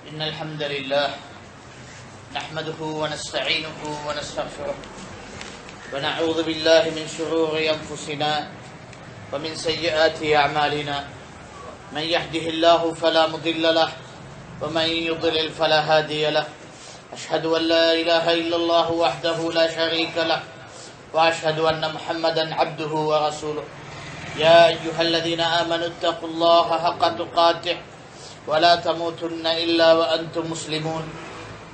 إن الحمد لله نحمده ونستعينه ونستغفره ونعوذ بالله من شرور أنفسنا ومن سيئات أعمالنا من يهده الله فلا مضل له ومن يضلل فلا هادي له أشهد أن لا إله إلا الله وحده لا شريك له وأشهد أن محمدا عبده ورسوله يا أيها الذين آمنوا اتقوا الله حق تقاته ولا تموتن إلا وأنتم مسلمون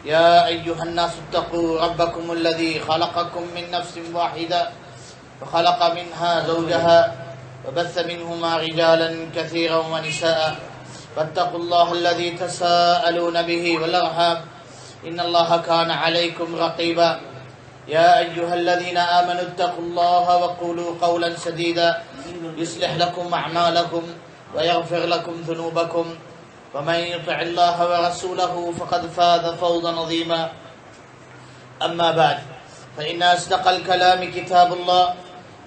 يا أيها الناس اتقوا ربكم الذي خلقكم من نفس واحدة وخلق منها زوجها وبث منهما رجالا كثيرا ونساء واتقوا الله الذي تساءلون به والأرحام إن الله كان عليكم رقيبا يا أيها الذين آمنوا اتقوا الله وقولوا قولا سديدا يصلح لكم أعمالكم ويغفر لكم ذنوبكم ومن يطع الله ورسوله فقد فاز فوزا عظيما أما بعد فإن أصدق الكلام كتاب الله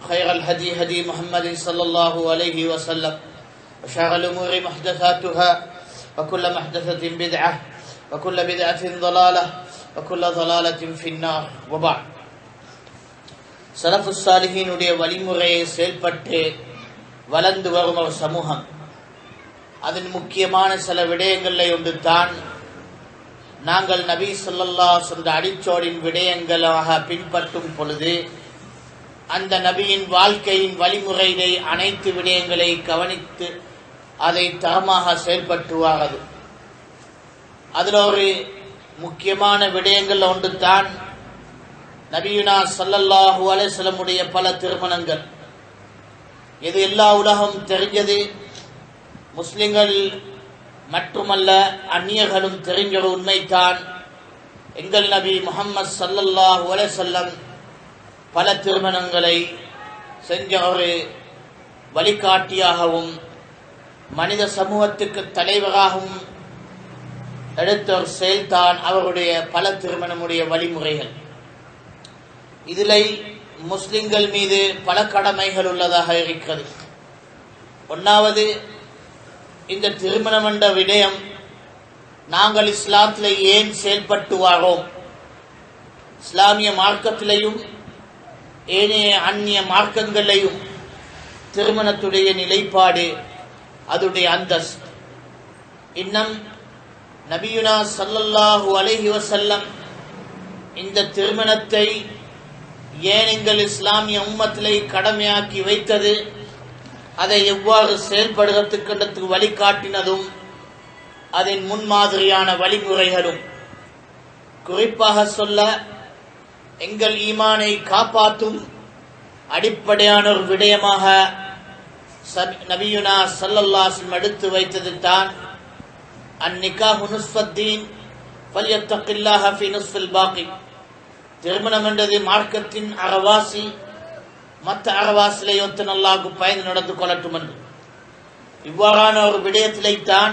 خير الهدي هدي محمد صلى الله عليه وسلم وشر الأمور محدثاتها وكل محدثة بدعة وكل بدعة ضلالة وكل ضلالة في النار وبعد سلف الصالحين உடைய வழிமுறையை செயல்பட்டு வளர்ந்து வரும் ஒரு சமூகம். அதன் முக்கியமான சில விடயங்களை ஒன்று தான் நாங்கள் நபி ஸல்லல்லாஹு அலைஹி வஸல்லம் அடிச்சோடின் விடயங்களாக பின்பற்றும் பொழுது அந்த நபியின் வாழ்க்கையின் வழிமுறையை அனைத்து விடயங்களை கவனித்து அதை தரமாக செயல்பட்டுவாரது. அதில் ஒரு முக்கியமான விடயங்கள் ஒன்று தான் நபியுனா ஸல்லல்லாஹு அலைஹி வஸல்லம் உடைய பல திருமணங்கள். இது எல்லா உலகம் தெரிஞ்சது, முஸ்லிம்கள் மட்டுமல்ல அந்நியர்களும் தெரிஞ்ச ஒரு உண்மைதான். எங்கள் நபி முஹம்மது ஸல்லல்லாஹு அலைஹி வஸல்லம் பல திருமணங்களை செஞ்ச ஒரு வழிகாட்டியாகவும் மனித சமூகத்துக்கு தலைவராகவும் எடுத்த ஒரு செயல்தான் அவருடைய பல திருமணமுடைய வழிமுறைகள். இதில் முஸ்லிம்கள் மீது பல கடமைகள் உள்ளதாக இருக்கிறது. ஒன்றாவது, இந்த திருமணம் என்ற விடயம் நாங்கள் இஸ்லாத்தில் ஏன் செயல்பட்டு வாரோம், இஸ்லாமிய மார்க்கத்திலையும் ஏனைய அந்நிய மார்க்கங்களையும் திருமணத்துடைய நிலைப்பாடு, அதனுடைய அந்தஸ்து. இன்னும் நபியுனா ஸல்லல்லாஹு அலைஹி வஸல்லம் இந்த திருமணத்தை ஏன் எங்கள் இஸ்லாமிய உம்மத்திலே கடமையாக்கி வைத்தது, அதை எவ்வாறு செயல்படுறதுக்கு வழிகாட்டினதும் அதன் முன்மாதிரியான வழிமுறைகளும், குறிப்பாக சொல்ல எங்கள் ஈமானை காப்பாற்றும் அடிப்படையான ஒரு விடயமாக நபியுனா ஸல்லல்லாஹு அலைஹி வஸல்லம் எடுத்து வைத்தது தான் அந்நிகாஹு நுஸ்ஃபத்தீன் ஃபல்யத்தகில்லாஹ ஃபீ நுஸ்ஃபில் பாக்கி. திருமணம் என்றது மார்க்கத்தின் அறவாசி, மற்ற அறவாசிலை ஒத்து நல்லாக்கு பயந்து நடந்து கொள்ளட்டும் என்று. இவ்வாறான ஒரு விடயத்திலே தான்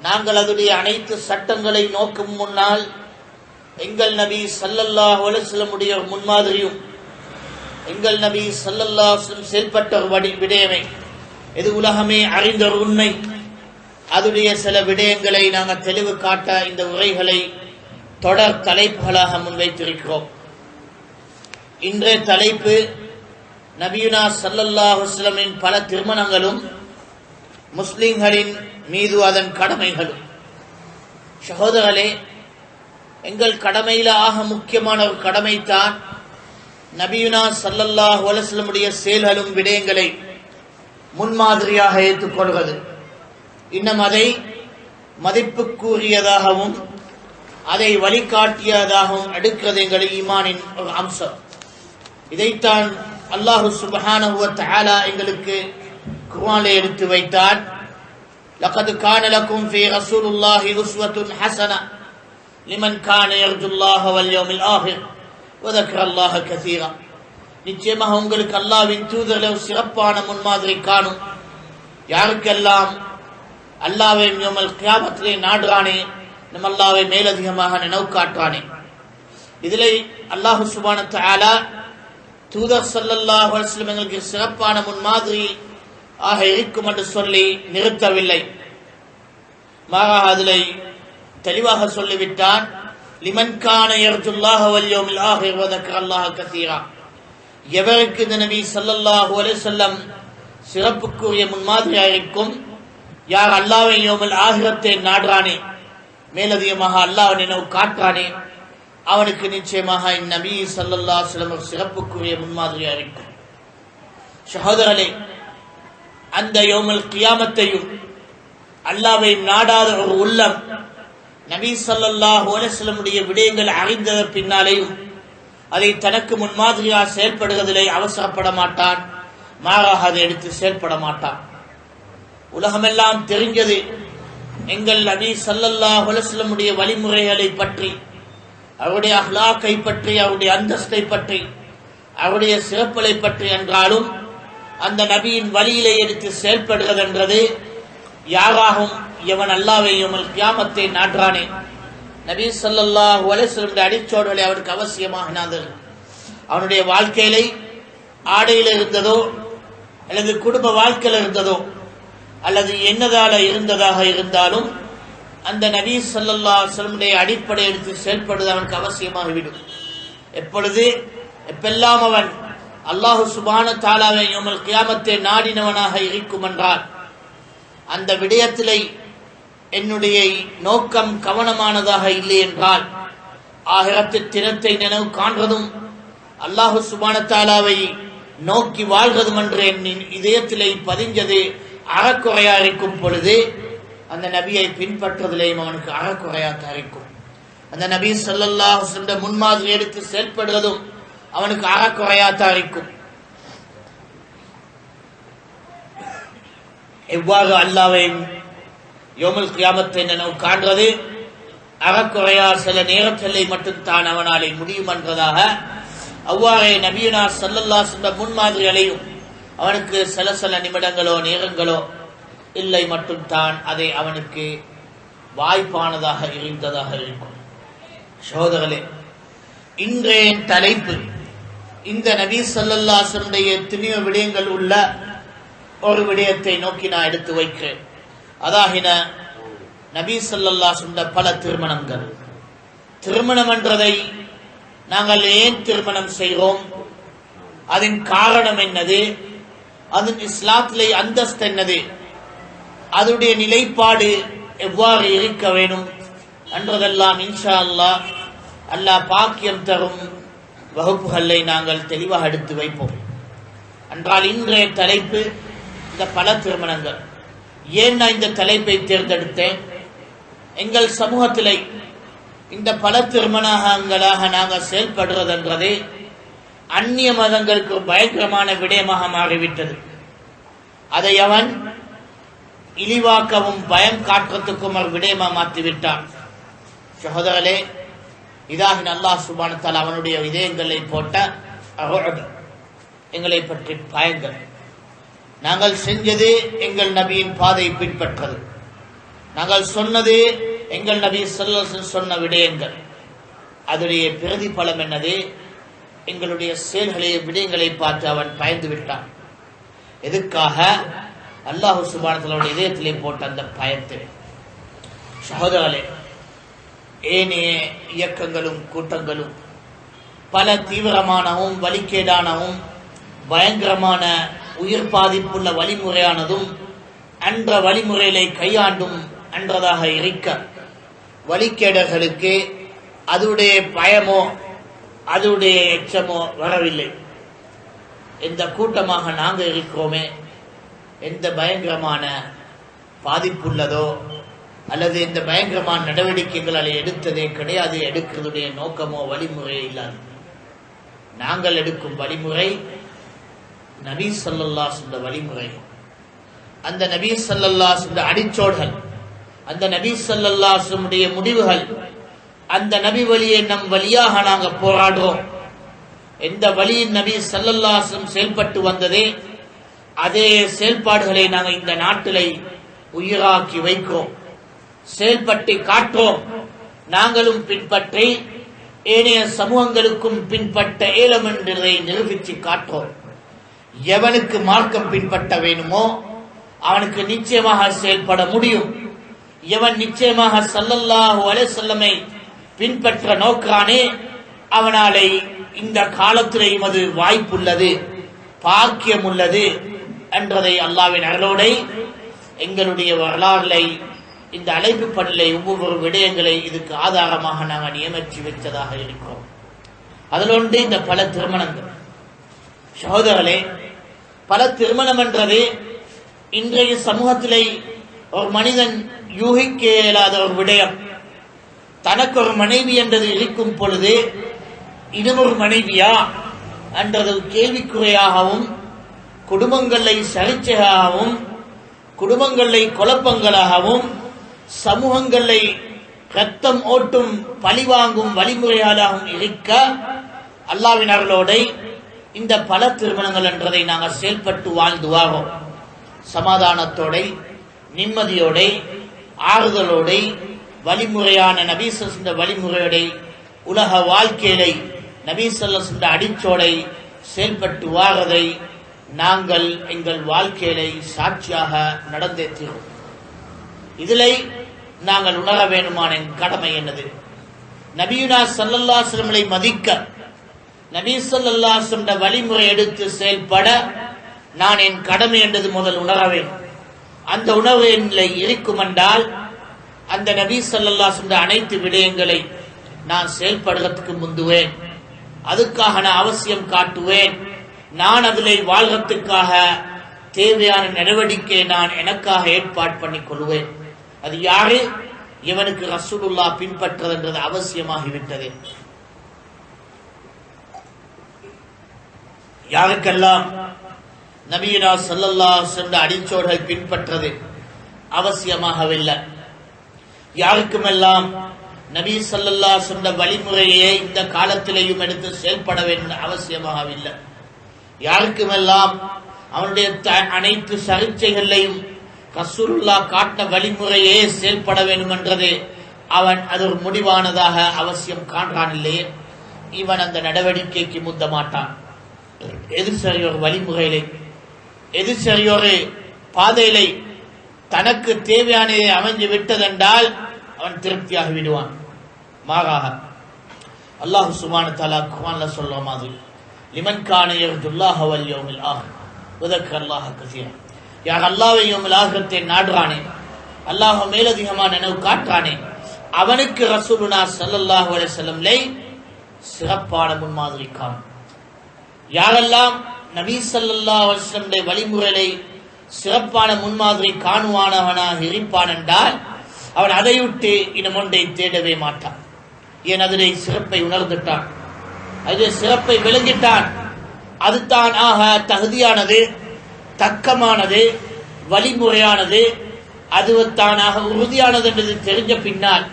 நாங்கள் அதனுடைய அனைத்து சட்டங்களை நோக்கும் முன்னால் எங்கள் நபி ஸல்லல்லாஹு அலைஹி வஸல்லம் உடைய ஒரு முன்மாதிரியும் எங்கள் நபி ஸல்லல்லாஹு அலைஹி வஸல்லம் செயல்பட்ட ஒரு விடயமே இது உலகமே அறிந்த ஒரு உண்மை. அதனுடைய சில விடயங்களை நாங்கள் தெளிவு காட்ட இந்த உரைகளை தொடர் தலைப்புகளாக முன்வைத்திருக்கிறோம். இன்றைய தலைப்பு நபியுனா ஸல்லல்லாஹு அலைஹி வஸல்லமின் பல திருமணங்களும் முஸ்லிம்களின் மீது அதன் கடமைகளும். சகோதரர்களே, எங்கள் கடமையில ஆக முக்கியமான ஒரு கடமைத்தான் நபியுனா ஸல்லல்லாஹு அலைஹி வஸல்லமுடைய செயல்களும் விடயங்களை முன்மாதிரியாக ஏற்றுக்கொள்வது, இன்னும் அதை மதிப்புக்குரியதாகவும் அதை வழிகாட்டியதாகவும் எடுக்கிறது எங்கள் ஈமானின் ஒரு அம்சம். இதைத்தான் அல்லாஹு சுப்ஹானஹு வ தஆலா எங்களுக்கு குர்ஆனிலே எடுத்து வைத்தார். லகத் கான லகும் ஃபீ ரசூலில்லாஹி உஸ்வத்துன் ஹஸனா லிமன் கான யர்ஜுல்லாஹ வல் யௌமில் ஆஹிர் வ ذكرல்லாஹ கஸீரா. நிச்சயமாக உங்களுக்கு அல்லாஹ்வின் தூதரில் சிறப்பான முன்மாதிரி காணும், யாருக்கெல்லாம் அல்லாஹ்வை யௌமுல் கியாமத்திலே நாடுறானே, நம்ம அல்லாஹ்வை மேலதிகமாக நினைவு காட்டுறானே. இதிலே அல்லாஹ் சுப்ஹானஹு வ தஆலா தூதர் ஸல்லல்லாஹு அலைஹி வஸல்லம் எங்களுக்கு சிறப்பான முன்மாதிரி ஆக இருக்கும் என்று சொல்லி நிறுத்தவில்லை. மாறாக அதில் தெளிவாக சொல்லிவிட்டான். லிமன் கான யர்ஜுல்லாஹ வல் யௌமில் ஆகிர் வ தக்கரல்லாஹ கஸீரா. எவருக்கு இந்த நபி ஸல்லல்லாஹு அலைஹி வஸல்லம் சிறப்புக்குரிய முன்மாதிரியாக இருக்கும், யார் அல்லாஹ்வை யௌமுல் ஆகிரத்தை நாடுறானே, மேலதிகமாக அல்லாஹ்வை நினைவு காட்டுறானே, அவனுக்கு நிச்சயமாக நபி ஸல்லல்லாஹு அலைஹி வஸல்லம் சிறப்புக்குரிய முன்மாதிரியாக இருக்கும். சகோதரர்களே, அந்த யௌமுல் கியாமத்தையும் அல்லாஹ்வை நாடாத ஒரு உள்ளம் நபி ஸல்லல்லாஹு அலைஹி வஸல்லமுடைய விடயங்கள் அறிந்தத பின்னாலேயும் அதை தனக்கு முன்மாதிரியாக செயல்படுவதிலே அவசரப்பட மாட்டான், மாறாக அதை எடுத்து செயல்பட மாட்டான். உலகமெல்லாம் தெரிஞ்சது எங்கள் நபி ஸல்லல்லாஹு அலைஹி வஸல்லமுடைய வழிமுறைகளை பற்றி, அவருடைய அஹ்லாக்கை பற்றி, அவருடைய அந்தஸ்தை பற்றி, அவருடைய சிறப்புகளை பற்றி என்றாலும் அந்த நபியின் வழியிலே எடுத்து செயல்படுகிறது என்றது யாராகவும் எவன் அல்லாஹ்வை யௌமுல் கியாமத்தை நாடுறானே, நபி ஸல்லல்லாஹு அலைஹி வஸல்லம் அடிச்சோடுகளை அவனுக்கு அவசியமாகினது. அவனுடைய வாழ்க்கையிலே ஆடையில் இருந்ததோ அல்லது குடும்ப வாழ்க்கையில் இருந்ததோ அல்லது என்னதால இருந்ததாக இருந்தாலும் அந்த நபி ஸல்லல்லாஹு அலைஹி வஸல்லம் அடிப்படை எடுத்து செயல்படுவது அவனுக்கு அவசியமாகிவிடும். எப்பெல்லாம் அவன் அல்லாஹு சுப்ஹானஹு தஆலாவை யௌமுல் கியாமத்தை நாடினவனாக இருக்கும் என்றால், அந்த விடயத்திலே என்னுடைய நோக்கம் கவனமானதாக இல்லை என்றால், ஆகிரத்து தினத்தை நினைவு காண்றதும் அல்லாஹு சுப்ஹானஹு தஆலாவை நோக்கி வாழ்றதும் என்று என் இதயத்திலே பதிஞ்சது அறக்குறையா இருக்கும் பொழுது அந்த நபியை பின்பற்றுவதிலேயும் அவனுக்கு அறக்குறையாக இருக்கும். அந்த நபி ஸல்லல்லாஹு அலைஹி வஸல்லம் முன்மாதிரி எடுத்து செயல்படுவதும் அவனுக்கு அறக்குறையாக இருக்கும். எவ்வாறு அல்லாஹ்வை யௌமுல் கியாமத்தை நினைவு காண்றது அறக்குறையா சில நேரத்திலே மட்டும்தான் அவனாலே முடியும் என்றதாக, அவ்வாறே நபியுனா ஸல்லல்லாஹு அலைஹி வஸல்லம் முன்மாதிரிகளையும் அவனுக்கு சில நிமிடங்களோ நேரங்களோ இல்லை மட்டும்தான் அதை அவனுக்கு வாய்ப்பானதாக இருந்ததாக இருக்கும். சகோதரர்களே, இன்றைய தலைப்பு இந்த நபி ஸல்லல்லாஹு அலைஹி வஸல்லம் எத்தனையோ விடயங்கள் உள்ள ஒரு விடயத்தை நோக்கி நான் எடுத்து வைக்கிறேன். அதாகின நபி ஸல்லல்லாஹு அலைஹி வஸல்லம் பல திருமணங்கள். திருமணம் என்றதை நாங்கள் ஏன் திருமணம் செய்கிறோம், அதன் காரணம் என்னது, அதன் இஸ்லாத்திலே அந்தஸ்து என்னது, அதனுடைய நிலைப்பாடு எவ்வாறு இருக்க வேணும் என்றதெல்லாம் இன்ஷா அல்லாஹ் பாக்கியம் தரும் வகுப்புகளை நாங்கள் தெளிவாக எடுத்து வைப்போம். என்றால் இன்றைய தலைப்பு இந்த பல திருமணங்கள். ஏன் நான் இந்த தலைப்பை தேர்ந்தெடுத்தேன், எங்கள் சமூகத்திலே இந்த பல திருமணங்களாக நாங்கள் செயல்படுறது என்றது அந்நிய மதங்களுக்கு பயங்கரமான விடயமாக மாறிவிட்டது. அதை அவன் இழிவாக்கவும் பயம் காட்டுறதுக்கும் ஒரு விடயமா மாற்றிவிட்டான். சகோதரர்களே, இதாகின் அல்லாஹ் சுப்ஹானஹு தஆலா அவனுடைய இதயங்களை போட்ட எங்களை பற்றி பயங்கள். நாங்கள் செஞ்சது எங்கள் நபியின் பாதையை பின்பற்றது, நாங்கள் சொன்னது எங்கள் நபி ஸல்லல்லாஹு அலைஹி வஸல்லம் சொன்ன விடயங்கள். அதனுடைய பிரதிபலம் என்னது, எங்களுடைய செயல்களை விடயங்களை பார்த்து அவன் பயந்து விட்டான். எதுக்காக? அல்லாஹ் சுப்ஹானஹு தஆலா இதயத்திலே போட்ட அந்த பயத்தை. சகோதரர்களே, ஏனைய இயக்கங்களும் கூட்டங்களும் பல தீவிரமானவும் வழிகேடானவும் பயங்கரமான உயிர் பாதிப்புள்ள வழிமுறையானதும் அன்ற வழிமுறைகளை கையாண்டும் அன்றதாக இருக்க, வழிகேடர்களுக்கு அதுடைய பயமோ அதுடைய எச்சமோ வரவில்லை. எந்த கூட்டமாக நாங்கள் இருக்கிறோமே, எந்த பயங்கரமான பாதிப்புள்ளதோ அல்லது இந்த பயங்கரமான நடவடிக்கைகளை எடுத்ததே கிடையாது. எடுக்கிறதுடைய நோக்கமோ வழிமுறையே இல்லாது. நாங்கள் எடுக்கும் வழிமுறை நபி ஸல்லல்லாஹு அலைஹி வஸல்லம் வழிமுறை. அந்த நபி ஸல்லல்லாஹு அலைஹி வஸல்லம் அடிச்சோடுகள், அந்த நபி ஸல்லல்லாஹு அலைஹி வஸல்லம் முடிவுகள், அந்த நபி வழியை நம் வழியாக நாங்கள் போராடுறோம். எந்த வழியின் நபி ஸல்லல்லாஹு அலைஹி வஸல்லம் செயல்பட்டு வந்ததே அதே செயல்பாடுகளை நாங்கள் இந்த நாட்டிலே உயிராக்கி வைக்கிறோம், செயல்பட்டு காட்டுறோம். நாங்களும் பின்பற்றி ஏனைய சமூகங்களுக்கும் பின்பற்ற ஏலம் என்றதை நிரூபித்து காட்டுறோம். எவனுக்கு மார்க்கம் பின்பற்ற வேணுமோ அவனுக்கு நிச்சயமாக செயல்பட முடியும். எவன் நிச்சயமாக ஸல்லல்லாஹு அலைஹி வஸல்லமை பின்பற்ற நோக்கானே அவனாலே இந்த காலத்திலேயும் அது வாய்ப்புள்ளது, பாக்கியம் உள்ளது என்றதை அல்லாஹ்வின் அருளோடை எங்களுடைய வரலாறுகளை இந்த அழைப்பு பணிலை ஒவ்வொரு விடயங்களை இதுக்கு ஆதாரமாக நாங்கள் நியமித்து வைத்ததாக இருக்கிறோம். அதிலொன்று இந்த பல திருமணங்கள். சகோதரர்களே, பல திருமணம் என்றது இன்றைய சமூகத்திலே ஒரு மனிதன் யூகிக்க இயலாத ஒரு விடயம். தனக்கு ஒரு மனைவி என்றது இருக்கும் பொழுது இன்னொரு மனைவியா என்றது கேள்விக்குறையாகவும், குடும்பங்களை சரிச்சையாகவும், குடும்பங்களை குழப்பங்களாகவும், சமூகங்களை ரத்தம் ஓட்டும் பழிவாங்கும் வழிமுறையாகவும் இருக்க அல்லாஹ்வின் அருளோடு இந்த பல திருமணங்கள் என்றதை நாங்கள் செயல்பட்டு வாழ்ந்து வாரோம். சமாதானத்தோட, நிம்மதியோட, ஆறுதலோட, வழிமுறையான நபி ஸல்லல்லாஹு வழிமுறையோட உலக வாழ்க்கையை நபி ஸல்லல்லாஹு அடிச்சோடை செயல்பட்டு வாரதை நாங்கள் எங்கள் வாழ்க்கையை சாட்சியாக நடந்தேற்றோம். இதிலே நாங்கள் உணர வேண்டுமான கடமை என்னது? நபியுனா ஸல்லல்லாஹு அலைஹி வஸல்லம் மதிக்க, நபி ஸல்லல்லாஹு அலைஹி வஸல்லம் வழிமுறை எடுத்து செயல்பட நான் என் கடமை என்றது முதல் உணர வேண்டும். அந்த உணர்வு என்னில் இருக்கும் என்றால் அந்த நபி ஸல்லல்லாஹு அலைஹி வஸல்லம் அனைத்து விடயங்களை நான் செயல்படுறதுக்கு முந்துவேன். அதுக்காக நான் அவசியம் காட்டுவேன். நான் அதிலே வாழ்றதுக்காக தேவையான நடவடிக்கை நான் எனக்காக ஏற்பாடு பண்ணிக் கொள்வேன். அது யாரு? இவனுக்கு ரசூலுல்லாஹ் பின்பற்றதுன்றது அவசியமாகிவிட்டது. யாருக்கெல்லாம் நபியுனா ஸல்லல்லாஹு அலைஹி வஸல்லம் அடிச்சோடுகள் பின்பற்றது அவசியமாகவில்லை, யாருக்குமெல்லாம் நபி ஸல்லல்லாஹு அலைஹி வஸல்லம் வழிமுறையை இந்த காலத்திலேயும் எடுத்து செயல்பட வேண்டும் அவசியமாகவில்லை, யாருக்குமெல்லாம் அவனுடைய அனைத்து சரிச்சைகளையும் ரசூலுல்லாஹ் காட்டின வழிமுறையே செயல்பட வேண்டும் என்றது அவன் அது ஒரு முடிவானதாக அவசியம் காண்றான் இல்லையே, இவன் அந்த நடவடிக்கைக்கு முந்த மாட்டான். எது சரியொரு வழிமுறையிலே, எது சரியொரு பாதையிலே தனக்கு தேவையானதை அமைஞ்சு விட்டதென்றால் அவன் திருப்தியாகி விடுவான். மாறாக அல்லாஹ் சுப்ஹானஹு வ தஆலா குர்ஆன்ல சொல்ற மாதிரி லிமன் கான யர்ஜுல்லாஹ வல் யௌமில் ஆஹிர் வதக்கரல்லாஹ கஸீரா, யார் அல்லாஹ்வை யௌமில் ஆகிரத்தை நாடுறானே, அல்லாஹ் மேலதிகமான நினைவு காட்டுறானே, அவனுக்கு ரசூலுனா ஸல்லல்லாஹு அலைஹி வஸல்லம் சிறப்பான முன்மாதிரி காணும். யாரெல்லாம் நபி ஸல்லல்லாஹு அலைஹி வஸல்லம் வழிமுறையை சிறப்பான முன்மாதிரி காணுவானவனாக இருப்பான் என்றால் அவன் அதை விட்டு இன்னும் ஒன்றை தேடவே மாட்டான். ஏன்? அதிலே சிறப்பை உணர்ந்துட்டான், அதிலே சிறப்பை விளங்கிட்டான். அதுதான் ஆக தகுதியானது, தக்கமானது, வழிமுறையானது, அதுவத்தானாக உறுதியானது என்றது தெரிஞ்ச பின்னால்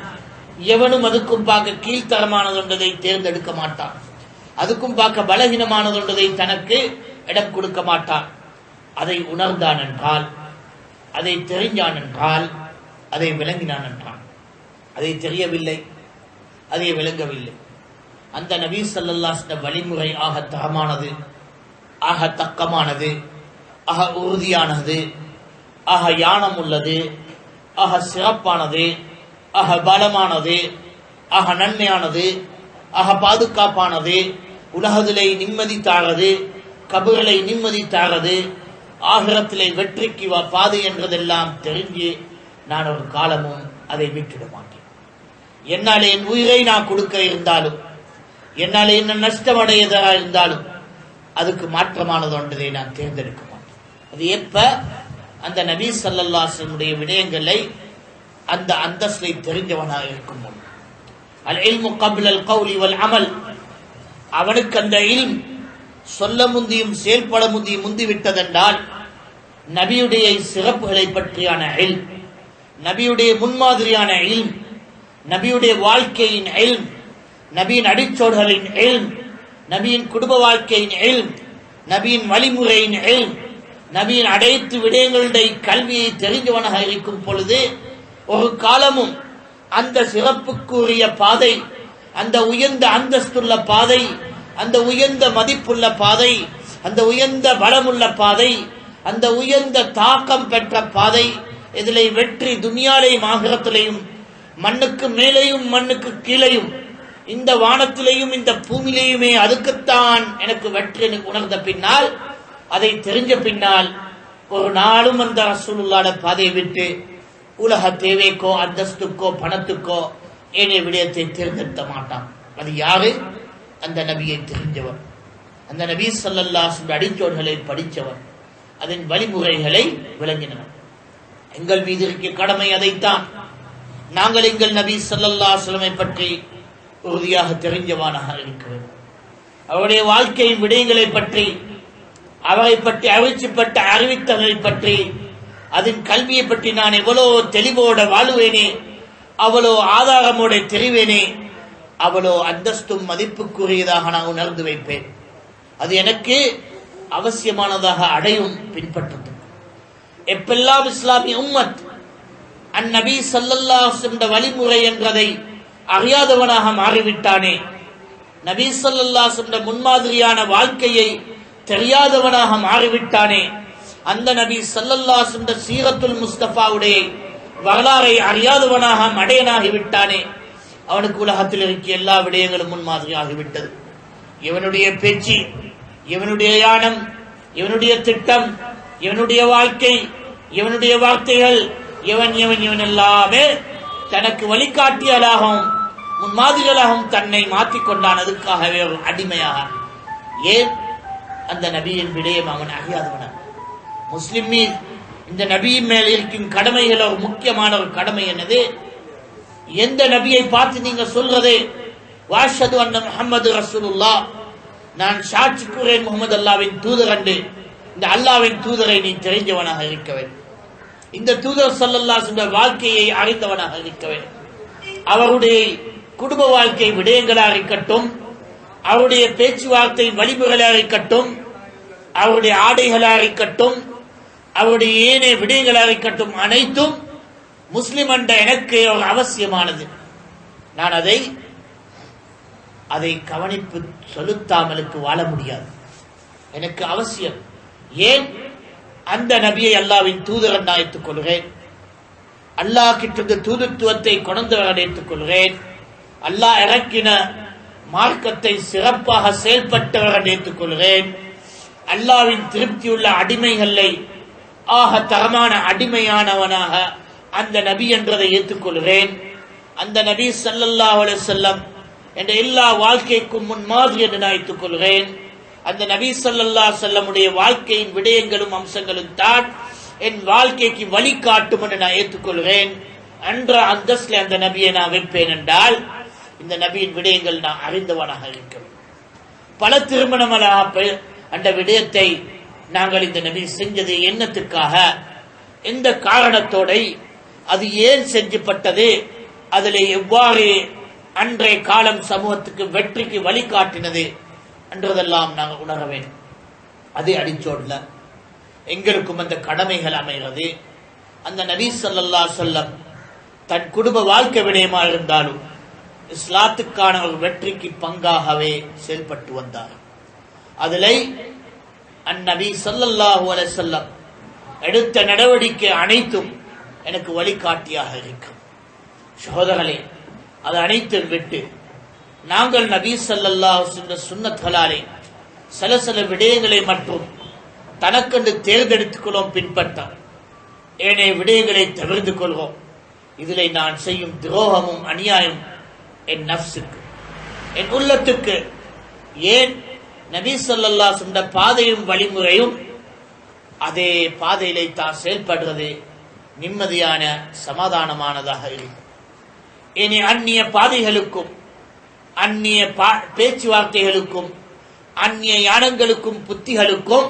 எவனும் அதுக்கும் பார்க்க கீழ்த்தரமானது என்றதை தேர்ந்தெடுக்க மாட்டான், அதுக்கும் பார்க்க பலகீனமானது என்றதை தனக்கு இடம் கொடுக்க மாட்டான். அதை உணர்ந்தான் என்றால், அதை தெரிஞ்சான் என்றால், அதை விளங்கினான் என்றான். அதை தெரியவில்லை, அதை விளங்கவில்லை. அந்த நபி ஸல்லல்லாஹு அலைஹி வஸல்லம் வழிமுறை ஆக தரமானது, ஆக தக்கமானது, ஆக உறுதியானது, ஆக யானம் உள்ளது, ஆக சிறப்பானது, ஆக பலமானது, ஆக நன்மையானது, ஆக பாதுகாப்பானது, உலகத்திலே நிம்மதி தாரது, கபர்களை நிம்மதி தாரது, ஆகிரத்திலே வெற்றிக்கு பாதை என்றதெல்லாம் தெரிஞ்சு நான் ஒரு காலமும் அதை விட்டுட மாட்டேன். என்னாலே என் உயிரை நான் கொடுக்க இருந்தாலும், என்னாலே என்ன நஷ்டம் அடையதாக இருந்தாலும் அதுக்கு மாற்றமானது ஒன்றதை நான் தேர்ந்தெடுக்க மாட்டேன். அது எப்ப? அந்த நபி ஸல்லல்லாஹு அலைஹி வஸல்லம் விடயங்களை அந்த அந்தஸ்தை தெரிஞ்சவனாக இருக்கும். அல் இல்மு கப்ல அல் கௌலி வல் அமல், அவனுக்கு அந்த இல்ம் சொல்ல முந்தியும் செயல்பட முந்தியும் முந்திவிட்டதென்றால் நபியுடைய சிறப்புகளை பற்றியான இல்ம், நபியுடைய முன்மாதிரியான இல்ம், நபியுடைய வாழ்க்கையின் இல்ம், நபியின் அடிச்சோடுகளின் இல்ம், நபியின் குடும்ப வாழ்க்கையின் இல்ம், நபியின் வழிமுறையின் இல்ம், நபியின் அனைத்து விடயங்களுடைய கல்வியை தெரிஞ்சவனாக இருக்கும் பொழுது ஒரு காலமும் அந்த சிறப்புக்குரிய பாதை, அந்த உயர்ந்த அந்தஸ்துள்ள பாதை, அந்த உயர்ந்த மதிப்புள்ள பாதை, அந்த உயர்ந்த பலமுள்ள பாதை, அந்த உயர்ந்த தாக்கம் பெற்ற பாதை, இதிலே வெற்றி துனியாலையும் ஆகிரத்திலையும், மண்ணுக்கு மேலேயும் மண்ணுக்கு கீழையும், இந்த வானத்திலேயும் இந்த பூமியிலேயுமே அதுக்குத்தான் எனக்கு வெற்றி உணர்ந்த பின்னால், அதை தெரிஞ்ச பின்னால் ஒரு நாளும் அந்த ரசூலுல்லாஹ்ட பாதையை விட்டு உலக தேவைக்கோ அந்தஸ்துக்கோ பணத்துக்கோ ஏனைய விடயத்தை தேர்ந்தெடுத்த மாட்டான். அது யாரு? அந்த நபியை தெரிஞ்சவர், அந்த நபி ஸல்லல்லாஹு அலைஹி வஸல்லம் அடிச்சோடுகளை படித்தவர், அதன் வழிமுறைகளை விளங்கினவர். எங்கள் மீது இருக்க கடமை அதைத்தான். நாங்கள் எங்கள் நபி ஸல்லல்லாஹு அலைஹி வஸல்லம் பற்றி உறுதியாக தெரிஞ்சவானாக இருக்கிறோம். அவருடைய வாழ்க்கையின் விடயங்களை பற்றி, அவரை பற்றி அறிவிக்கப்பட்ட அறிவித்தலை பற்றி, அதன் கல்வியை பற்றி நான் எவ்வளோ தெளிவோட வாழுவேனே, அவ்வளோ ஆதாரமோட தெரிவேனே, அவ்வளோ அந்தஸ்தும் மதிப்புக்குரியதாக நான் உணர்ந்து வைப்பேன். அது எனக்கு அவசியமானதாக அடையும் பின்பற்றது. எப்பெல்லாம் இஸ்லாமிய உம்மத் அந்நபி ஸல்லல்லாஹு அலைஹி வஸல்லம் வழிமுறை என்றதை அறியாதவனாக மாறிவிட்டானே, நபி ஸல்லல்லாஹு அலைஹி வஸல்லம் முன்மாதிரியான வாழ்க்கையை தெரியாதவனாக மாறிவிட்டானே, அந்த நபி ஸல்லல்லாஹு அலைஹி வஸல்லம் சீரத்துல் முஸ்தபாவுடைய வரலாறை அறியாதவனாக மடையனாகிவிட்டானே, அவனுக்கு உலகத்தில் இருக்க எல்லா விடயங்களும் முன்மாதிரியாகிவிட்டது. இவனுடைய பேச்சு, இவனுடைய யானம், இவனுடைய திட்டம், இவனுடைய வாழ்க்கை, இவனுடைய வார்த்தைகள், இவன் இவன் இவன் எல்லாமே தனக்கு வழிகாட்டியலாகவும் முன்மாதிரிகளாகவும் தன்னை மாற்றிக்கொண்டான். அதுக்காகவே ஒரு அடிமையாக. ஏன்? அந்த நபியின் விடயம் அவன் அறியாதவன. முஸ்லிம் மீது இந்த நபியின் மேல் இருக்கும் கடமைகள் ஒரு முக்கியமான ஒரு கடமை என்னது? எந்த நபியை பார்த்து நீங்க சொல்றதே வாஷது அன்ன முஹம்மது ரசூலுல்லாஹ், நான் சாட்சி கூறேன் முகமது அல்லாஹ்வின் தூதர் என்று, இந்த அல்லாஹ்வின் தூதரை நீ தெரிஞ்சவனாக இருக்க வேண்டும். இந்த தூதர் ஸல்லல்லாஹு அலைஹி வஸல்லம் வாழ்க்கையை அறிந்தவனாக இருக்க வேண்டும். அவருடைய குடும்ப வாழ்க்கை விடயங்களாக இருக்கட்டும், அவருடைய பேச்சுவார்த்தை வழிமுறைகளாக இருக்கட்டும், அவருடைய ஆடைகளாக இருக்கட்டும், அவருடைய ஏனைய விடயங்களாக இருக்கட்டும், அனைத்தும் முஸ்லிம் என்ற எனக்கு ஒரு அவசியமானது. நான் அதை கவனிப்பு செலுத்தாமலுக்கு வாழ முடியாது. எனக்கு அவசியம். ஏன்? அந்த நபியை அல்லாஹ்வின் தூதர் நான் ஏற்றுக்கொள்கிறேன். அல்லாஹ் கிட்ட தூதுத்துவத்தை கொண்டவரை ஏற்றுக்கொள்கிறேன். அல்லாஹ் இறக்கின மார்க்கத்தை சிறப்பாக செயல்பட்டவரை ஏற்றுக்கொள்கிறேன். அல்லாஹ்வின் திருப்தியுள்ள அடிமைகளை ஆக தரமான அடிமையானவனாக அந்த நபி என்றதை ஏற்றுக்கொள்கிறேன். அந்த நபி ஸல்லல்லாஹு அலைஹி வஸல்லம் என்ற எல்லா வாழ்க்கைக்கும் முன்மாதிரி என்று நான் ஏற்றுக்கொள்கிறேன். அந்த நபி ஸல்லல்லாஹு அலைஹி வஸல்லமுடைய வாழ்க்கையின் விடயங்களும் அம்சங்களும் தான் என் வாழ்க்கைக்கு வழிகாட்டும் என்று நான் ஏற்றுக்கொள்கிறேன். என்ற அந்தஸ்தில் அந்த நபியை நான் வைப்பேன் என்றால், இந்த நபியின் விடயங்கள் நான் அறிந்தவனாக இருக்கிறேன். பல திருமணங்களாக அந்த விடயத்தை நாங்கள் இந்த நபி செஞ்சது என்னத்துக்காக, எந்த காரணத்தோட, அது ஏன் செஞ்சப்பட்டது, அதில் எவ்வாறு அன்றைய காலம் சமூகத்துக்கு வெற்றிக்கு வழிகாட்டினது என்றதெல்லாம் நாங்கள் உணர வேண்டும். அதே அடிச்சோடல எங்களுக்கும் அந்த கடமைகள் அமைகிறது. அந்த நபி ஸல்லல்லாஹு அலைஹி வஸல்லம் தன் குடும்ப வாழ்க்கை விடயமாக இருந்தாலும் இஸ்லாத்துக்கான ஒரு வெற்றிக்கு பங்காகவே செயல்பட்டு வந்தார். அதில் அந்நபி ஸல்லல்லாஹு அலைஹி வஸல்லம் எடுத்த நடவடிக்கை அனைத்தும் எனக்கு வழிகாட்டியாக இருக்கும். சகோதரர்களே, அது அனைத்தும் விட்டு நாங்கள் நபி ஸல்லல்லாஹு அலைஹி வஸல்லம் சுன்னத்களாலே சில விடயங்களை மட்டும் தனக்கென்று தேர்ந்தெடுத்துக்கொள்வோம், பின்பற்றார். ஏனைய விடயங்களை தவிர்த்து கொள்வோம். இதில் நான் செய்யும் துரோகமும் அநியாயம் என் நஃப்ஸுக்கு, என் உள்ளத்துக்கு. ஏன்? நபி ஸல்லல்லாஹு அலைஹி வஸல்லம் பாதையும் வழிமுறையும் அதே பாதையிலே தான் செயல்படுறது நிம்மதியான சமாதானமானதாக இருக்கும். இனி அந்நிய பாதைகளுக்கும் அந்நிய பேச்சுவார்த்தைகளுக்கும் அந்நிய யானங்களுக்கும் புத்திகளுக்கும்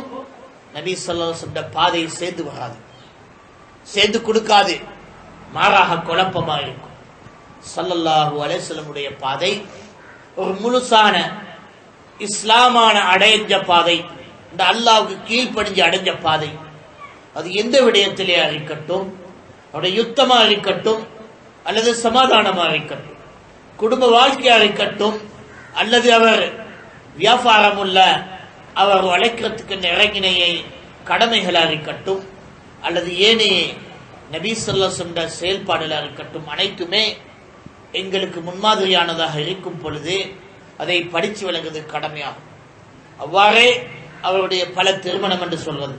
நபி ஸல்லல்லாஹு அலைஹி வஸல்லம் பாதை சேர்ந்து வராது, சேர்ந்து கொடுக்காது, மாறாக குழப்பமாக இருக்கும். ஸல்லல்லாஹு அலைஹி வஸல்லமுடைய பாதை ஒரு முழுசான இஸ்லாமான அடைஞ்ச பாதை, இந்த அல்லாஹ்வுக்கு கீழ்ப்படிஞ்சு அடைஞ்ச பாதை. அது எந்த விடயத்திலே இருக்கட்டும், அவருடைய யுத்தமாக இருக்கட்டும் அல்லது சமாதானமாக இருக்கட்டும், குடும்ப வாழ்க்கையாக இருக்கட்டும் அல்லது அவர் வியாபாரம் உள்ள அவர் வளைக்கிறதுக்கு இறங்கினையை கடமைகளாக இருக்கட்டும் அல்லது ஏனைய நபி ஸல்லல்லாஹு அலைஹி வஸல்லம் செயல்பாடுகளாக இருக்கட்டும், அனைத்துமே எங்களுக்கு முன்மாதிரியானதாக இருக்கும் பொழுது அதை படித்து விளங்குவது கடமையாகும். அவ்வாறே அவருடைய பல திருமணம் என்று சொல்வது,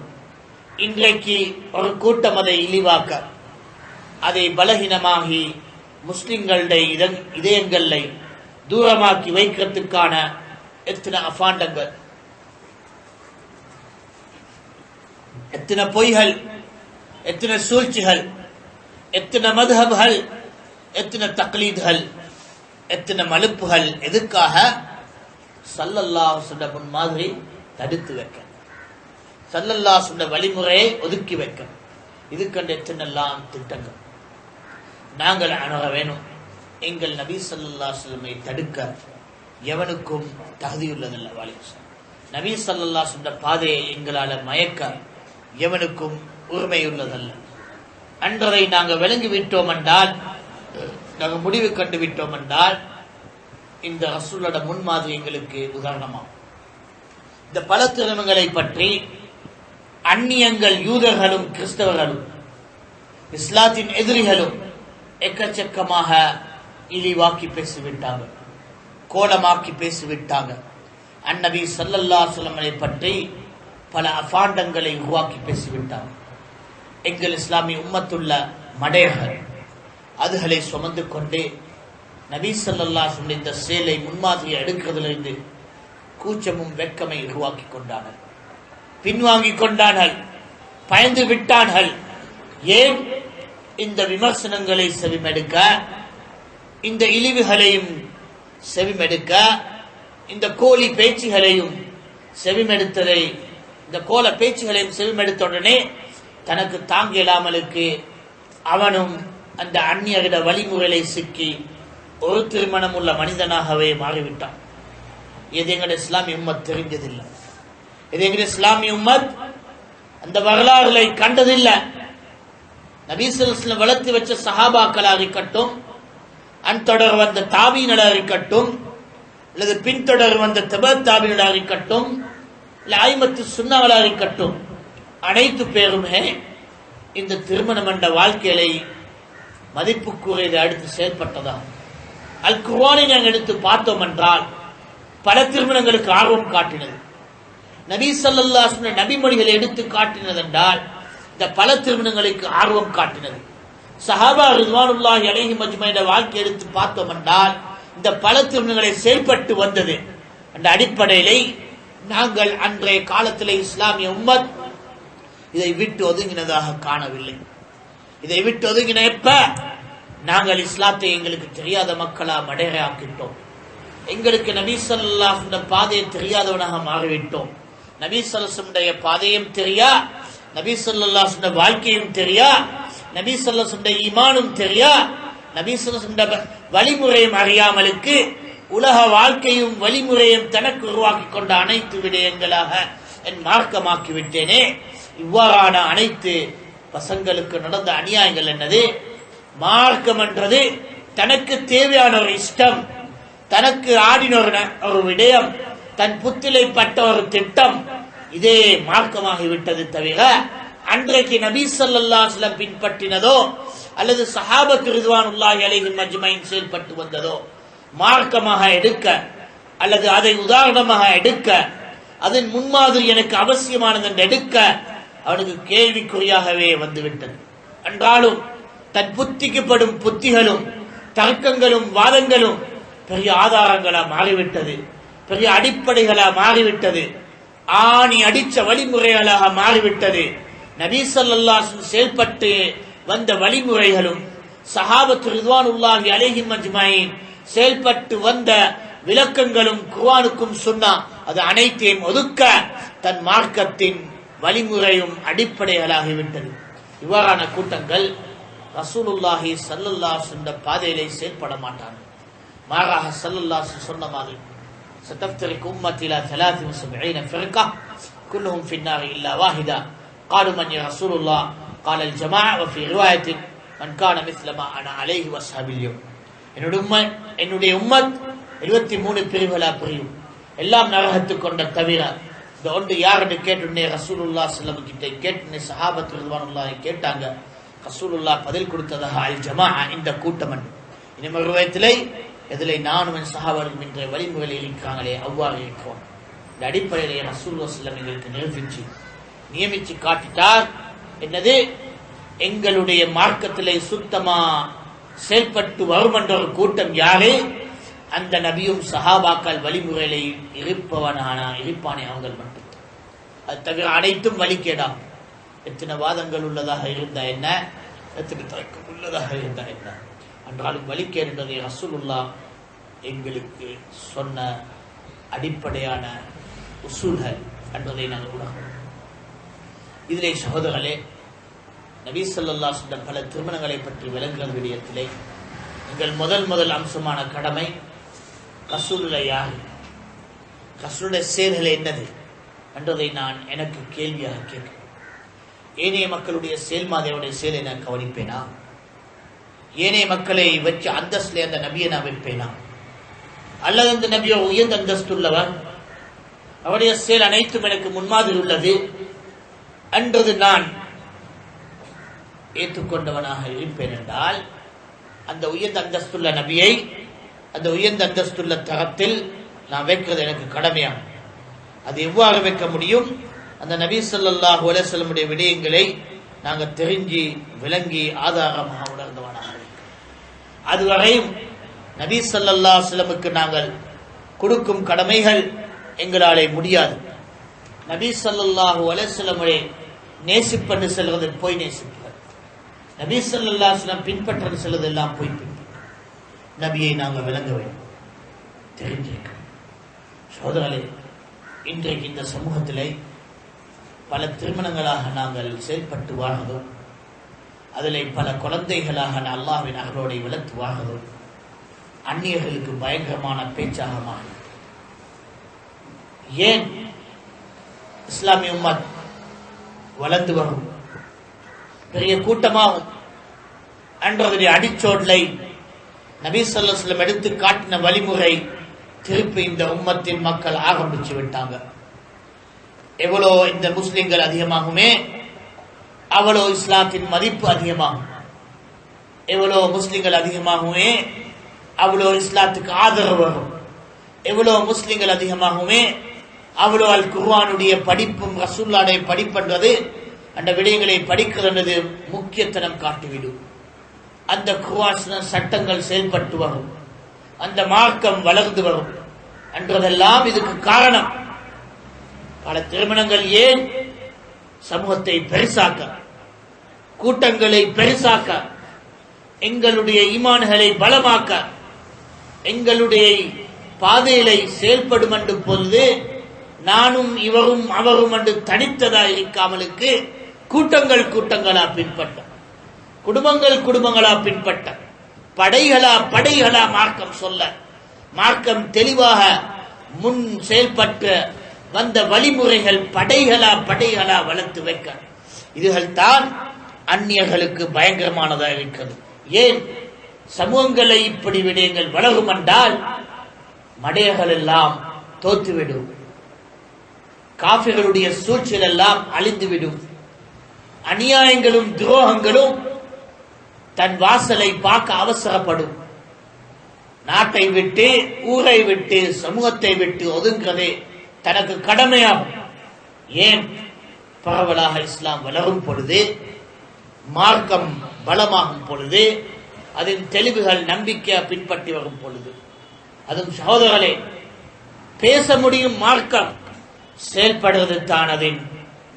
இன்றைக்கு ஒரு கூட்டம் அதை இழிவாக்க, அதை பலகீனமாகி முஸ்லிம்களுடைய இதயங்களை தூரமாக்கி வைக்கிறதுக்கான எத்தனை அபாண்டங்கள், எத்தனை பொய்கள், எத்தனை சூழ்ச்சிகள், எத்தனை மதுஹப்கள், எத்தனை தக்லீத்கள், எத்தனை மலுப்புகள், எதுக்காக? ஸல்லல்லாஹு அலைஹி வஸல்லம் முன் மாதிரி தடுத்து வைக்க, ஸல்லல்லாஹு அலைஹி வஸல்லம் வழிமுறையை ஒதுக்கி வைக்க, இதுக்கண்டு எத்தனைலாம் திட்டங்கள். நாங்கள் அணுக வேணும். எங்கள் நபி ஸல்லல்லாஹு அலைஹி வஸல்லம் தடுக்க எவனுக்கும் தகுதியுள்ளதல்ல. நபி ஸல்லல்லாஹு அலைஹி வஸல்லம் பாதையை எங்களால் மயக்க எவனுக்கும் உரிமையுள்ளதல்ல. அன்றதை நாங்கள் விளங்கி விட்டோம் என்றால், நாங்கள் முடிவு கண்டு விட்டோம் என்றால், இந்த ரசூலோட முன்மாதிரி எங்களுக்கு உதாரணமாகும். இந்த பல திருமணங்களை பற்றி அந்நியங்கள், யூதர்களும் கிறிஸ்தவர்களும் இஸ்லாத்தின் எதிரிகளும் எக்கச்சக்கமாக இழிவாக்கி பேசிவிட்டாங்க, கோலமாக்கி பேசிவிட்டாங்க. அந்நபி ஸல்லல்லாஹு அலைஹி வஸல்லம் பற்றி பல அபாண்டங்களை உருவாக்கி பேசிவிட்டாங்க. எங்கள் இஸ்லாமிய உம்மத்துள்ள மடையர்கள் அதுகளை சுமந்து கொண்டு நபி ஸல்லல்லாஹு அலைஹி வஸல்லம் இந்த செயலை முன்மாதிரியை எடுக்கிறதிலிருந்து கூச்சமும் வெட்கமை உருவாக்கி கொண்டார்கள், பின்வாங்கி கொண்டார்கள், பயந்து விட்டார்கள். ஏன்? இந்த விமர்சனங்களை செவிமெடுக்க, இந்த இழிவுகளையும் செவிமெடுக்க, இந்த கோழி பேச்சுகளையும் செவிமெடுத்ததை, இந்த கோல பேச்சுகளையும் செவிமெடுத்த உடனே தனக்கு தாங்க இயலாமலுக்கு அவனும் அந்த அந்நியரிட வழிமுறைகளை சிக்கி ஒரு திருமணம் உள்ள மனிதனாகவே மாறிவிட்டான். இது எங்களுடைய இஸ்லாமிய உம்மத் தெரிஞ்சதில்லை. இது எங்களுடைய இஸ்லாமிய உம்மத் அந்த வரலாறுகளை கண்டதில்லை. நபி ஸல்லல்லாஹு அலைஹி வஸல்லம் வளர்த்து வச்ச சஹாபாக்களாக இருக்கட்டும், அன்தொடர் வந்த தாபீன்களாக இருக்கட்டும், அல்லது பின்தொடர் வந்த தபத் தாபீன்களாக இருக்கட்டும், இல்லை ஆயிமத்து சுன்னாவளாக இருக்கட்டும், அனைத்து பேருமே இந்த திருமணம் என்ற வாழ்க்கையை மதிப்புக்குரியதை அடுத்து செயல்பட்டதா. அல் குர்ஆனை நாங்கள் எடுத்து பார்த்தோம் என்றால் பல திருமணங்களுக்கு ஆர்வம் காட்டினது. நபி ஸல்லல்லாஹு அலைஹி வஸல்லம் நபிமொழிகளை எடுத்து காட்டினது என்றால் இந்த பல திருமணங்களுக்கு ஆர்வம் காட்டினது. சஹாபா ரிதுவானுல்லாஹி அலைஹிம் அஜ்மஈன் வாழ்க்கை எடுத்து பார்த்தோம் என்றால் இந்த பல திருமணங்களை செயல்பட்டு வந்தது. அந்த அடிப்படையிலே நாங்கள் அன்றைய காலத்திலே இஸ்லாமிய உம்மத் இதை விட்டு ஒதுங்கினதாக காணவில்லை. இதை விட்டு ஒதுங்கின எப்ப நாங்கள் இஸ்லாத்தை எங்களுக்கு தெரியாத மக்களா மடையாக்கிட்டோம். எங்களுக்கு நபி ஸல்லல்லாஹு அலைஹி வஸல்லம் பாதையை தெரியாதவனாக மாறிவிட்டோம். நபி ஸல்லல்லாஹு அலைஹி வஸல்லம் பாதையும் தெரியா, நபி ஸல்லல்லாஹு அலைஹி வஸல்லம் வாழ்க்கையும் தெரியா, நபி ஸல்லல்லாஹு அலைஹி வஸல்லம் ஈமானும் தெரியா, நபி ஸல்லல்லாஹு அலைஹி வஸல்லம் வழிமுறையும் அறியாமலுக்கு உலக வாழ்க்கையும் வழிமுறையும் தனக்கு உருவாக்கி கொண்ட அனைத்து விடயங்களாக என் மார்க்கமாக்கி விட்டேனே. இவ்வாறான அனைத்து பசங்களுக்கு நடந்த அநியாயங்கள் என்னது? மார்க்கம் என்றது தனக்கு தேவையான ஒரு இஷ்டம், தனக்கு ஆடின ஒரு விடயம், தன் புத்திலை பட்ட ஒரு திட்டம், இதே மார்க்கமாகிவிட்டது தவிர அன்றைக்கு நபி ஸல்லல்லாஹு அலைஹி வஸல்லம் பின்பற்றினதோ அல்லது சஹாபத்து ரிதுவானுல்லாஹி அலைஹிம் அஜ்மஈன் செயல்பட்டு வந்ததோ மார்க்கமாக எடுக்க அல்லது அதை உதாரணமாக எடுக்க, அதன் முன்மாதிரி எனக்கு அவசியமானது என்று எடுக்க அவனுக்கு கேள்விக்குறியாகவே வந்துவிட்டது. என்றாலும் தன் புத்திக்குப்படும் புத்திகளும் தர்க்கங்களும் வாதங்களும் பெரிய ஆதாரங்களா மாறிவிட்டது, பெரிய அடிப்படைகளா மாறிவிட்டது, ஆணி அடிச்ச வழிமுறைகளாக மாறிவிட்டது. நபி ஸல்லல்லாஹு அலைஹி வஸல்லம் செயல்பட்டு வந்த வழிமுறைகளும் சஹாபத்து ரிதுவானுல்லாஹி அலைஹிம் அஜ்மஈன் செயல்பட்டு வந்த விளக்கங்களும் குர்ஆனுக்கும் சுன்னா அது அனைத்தையும் ஒதுக்க தன் மார்க்கத்தின் வழிமுறையும் அடிப்படைகளாகிவிட்டது. இவ்வாறான கூட்டங்கள் ரசூலுல்லாஹி ஸல்லல்லாஹு அலைஹி வஸல்லம் பாதையிலே செயல்பட மாட்டாங்க. மாறாக ஸல்லல்லாஹு அலைஹி வஸல்லம் சொன்ன மாதிரி ستفترق أمتي إلى 73 فرقة كلهم في النار إلا واحدة قالوا من يا رسول الله قال الجماعة وفي رواية من كان مثل ما أنا عليه وأصحابي اليوم. என்னுடைய உம்மத் 73 பிரிவுகளா பிரியும், எல்லாம் நரகத்துக்கு கொண்ட தவிர இந்த ஒன்று யாருன்னு கேட்டுனே ரசூலுல்லாஹி ஸல்லல்லாஹு அலைஹி வஸல்லம் கிட்ட கேட்டுனே சஹாபத்து ரிதுவானுல்லாஹி கேட்டாங்க, ரசூலுல்லாஹ் பதில் கொடுத்ததாக அல் ஜமாஅ இந்த கூட்டம். இன்னொரு ரிவாயத்திலே இதிலே நானும் என் சஹாபாக்களும் என்ற வழிமுறையில் இருக்கிறாங்களே அவ்வாறு இருக்கிறோம். இந்த அடிப்படையிலே ரசூலுல்லாஹி ஸல்லல்லாஹு அலைஹி வஸல்லம் எங்களுக்கு நியமிச்சு காட்டிட்டார். என்னது? எங்களுடைய மார்க்கத்திலே சுத்தமா செயல்பட்டு வரும் என்ற ஒரு கூட்டம் யாரு? அந்த நபியும் சஹாபாக்கள் வழிமுறையிலே இருப்பானே அவங்கள் மட்டும். அது தவிர அனைத்தும் வழிகேடாம். எத்தனை வாதங்கள் உள்ளதாக இருந்தா என்ன, எத்தனை தர்க்கம் உள்ளதாக இருந்தா என்ன, என்றாலும் வழிகேடு என்பதை ரசூலுல்லாஹ் எங்களுக்கு சொன்ன அடிப்படையான உசூல்கள் என்பதை நாங்கள் உணர்வோம். இதிலே சகோதரர்களே, நபி ஸல்லல்லாஹு அலைஹி வஸல்லம் பல திருமணங்களை பற்றி விளங்குகிற விடயத்திலே எங்கள் முதல் அம்சமான கடமை ரசூலுல்லாஹ் யார், ரசூலுடைய செயல்கள் என்னது என்றதை நான் எனக்கு கேள்வியாக கேட்கிறேன். ஏனைய மக்களுடைய செயல் மாதிரியுடைய செயலை நான் கவனிப்பேனா? ஏனைய மக்களை வச்சு அந்தஸ்திலே அந்த நபியை நான் வைப்பேனா? அல்லது அந்த நபியோ உயர்ந்த அந்தஸ்துள்ளவர், அவருடைய செயல் அனைத்தும் எனக்கு முன்மாதிரி உள்ளது என்றது நான் ஏற்றுக்கொண்டவனாக இருப்பேன் என்றால், அந்த உயர்ந்த அந்தஸ்துள்ள நபியை அந்த உயர்ந்த அந்தஸ்துள்ள தரத்தில் நான் வைக்கிறது எனக்கு கடமையாகும். அது எவ்வாறு வைக்க முடியும்? அந்த நபி ஸல்லல்லாஹு அலைஹி வஸல்லம் விடயங்களை நாங்கள் தெரிஞ்சு விளங்கி ஆதாரமாக உணர்ந்தவனாக இருக்கிறோம். அதுவரையும் நபி ஸல்லல்லாஹு அலைஹி வஸல்லமுக்கு நாங்கள் கொடுக்கும் கடமைகள் எங்களாலே முடியாது. நபி ஸல்லல்லாஹு அலைஹி வஸல்லமை நேசிப்பன்னு செல்வது போய் நேசிப்பது, நபி ஸல்லல்லாஹு அலைஹி வஸல்லம் பின்பற்றது செல்வது எல்லாம் போய் பின்பற்ற. நபியை நாங்கள் விளங்க வேண்டும், தெரிஞ்சிருக்க. சோதரர்களே, இன்றைக்கு இந்த சமூகத்திலே பல திருமணங்களாக நாங்கள் செயல்பட்டு வாழ்கிறோம். அதில் பல குழந்தைகளாக அல்லாஹ்வின் அருளோடை வளர்த்து வாழ்கிறோம். அந்நியர்களுக்கு பயங்கரமான பேச்சாக மாறும். ஏன் இஸ்லாமிய உம்மத் வளர்ந்து வரும் பெரிய கூட்டமாகும் என்றதை அடிச்சோடலை நபி ஸல்லல்லாஹு அலைஹி வஸல்லம் எடுத்து காட்டின வழிமுறை திருப்பி இந்த உம்மத்தின் மக்கள் ஆரம்பிச்சு விட்டாங்க. எவ்வளோ இந்த முஸ்லிம்கள் அதிகமாகுமே அவ்வளோ இஸ்லாத்தின் மதிப்பு அதிகமாகும். எவ்வளோ முஸ்லிம்கள் அதிகமாகுமே அவ்வளோ இஸ்லாத்துக்கு ஆதரவு வரும். எவ்வளோ முஸ்லிம்கள் அதிகமாகுமே அவ்வளோ அல் குர்ஆனுடைய படிப்பும் ரசூலுல்லாஹ்வுடைய படிப்புன்றது அந்த விடயங்களை படிக்கிறது முக்கியத்துவம் காட்டிவிடும். அந்த குர்ஆன் சட்டங்கள் செயல்பட்டு வரும், அந்த மார்க்கம் வளர்ந்து வரும் என்றதெல்லாம் இதுக்கு காரணம். பல திருமணங்கள் ஏன் சமூகத்தை பெருசாக்க, கூட்டங்களை பெருசாக்க, எங்களுடைய ஈமான்களை பலமாக்க, எங்களுடைய பாதையிலை செயல்படும் என்று பொழுது நானும் இவரும் அவரும் என்று தனித்ததா இருக்காமலுக்கு கூட்டங்களா பின்பற்ற, குடும்பங்களா பின்பற்ற, படைகளா மார்க்கம் சொல்ல, மார்க்கம் தெளிவாக முன் செயல்பட்ட வந்த வழிமுறைகள் படைகளா வளர்த்து வைக்க, இதுகள் தான் அந்நியர்களுக்கு பயங்கரமானதாக இருக்கிறது. ஏன் சமூகங்களை இப்படி விடயங்கள் வளரும் என்றால் மடையர்கள் எல்லாம் தோற்றுவிடும், காஃபிர்களுடைய சூழ்ச்சிகள் எல்லாம் அழிந்துவிடும், அநியாயங்களும் துரோகங்களும் தன் வாசலை பார்க்க அவசரப்படும். நாட்டை விட்டு, ஊரை விட்டு, சமூகத்தை விட்டு ஒதுங்குறதே தனக்கு கடமையாகும். ஏன் பரவலாக இஸ்லாம் வளரும் பொழுது, மார்க்கம் பலமாகும் பொழுது, அதன் தெளிவுகள் நம்பிக்கை பின்பற்றி வரும் பொழுது, அதுவும் சகோதரர்களே பேச முடியும் மார்க்கம் செயல்படுவது தான் அதன்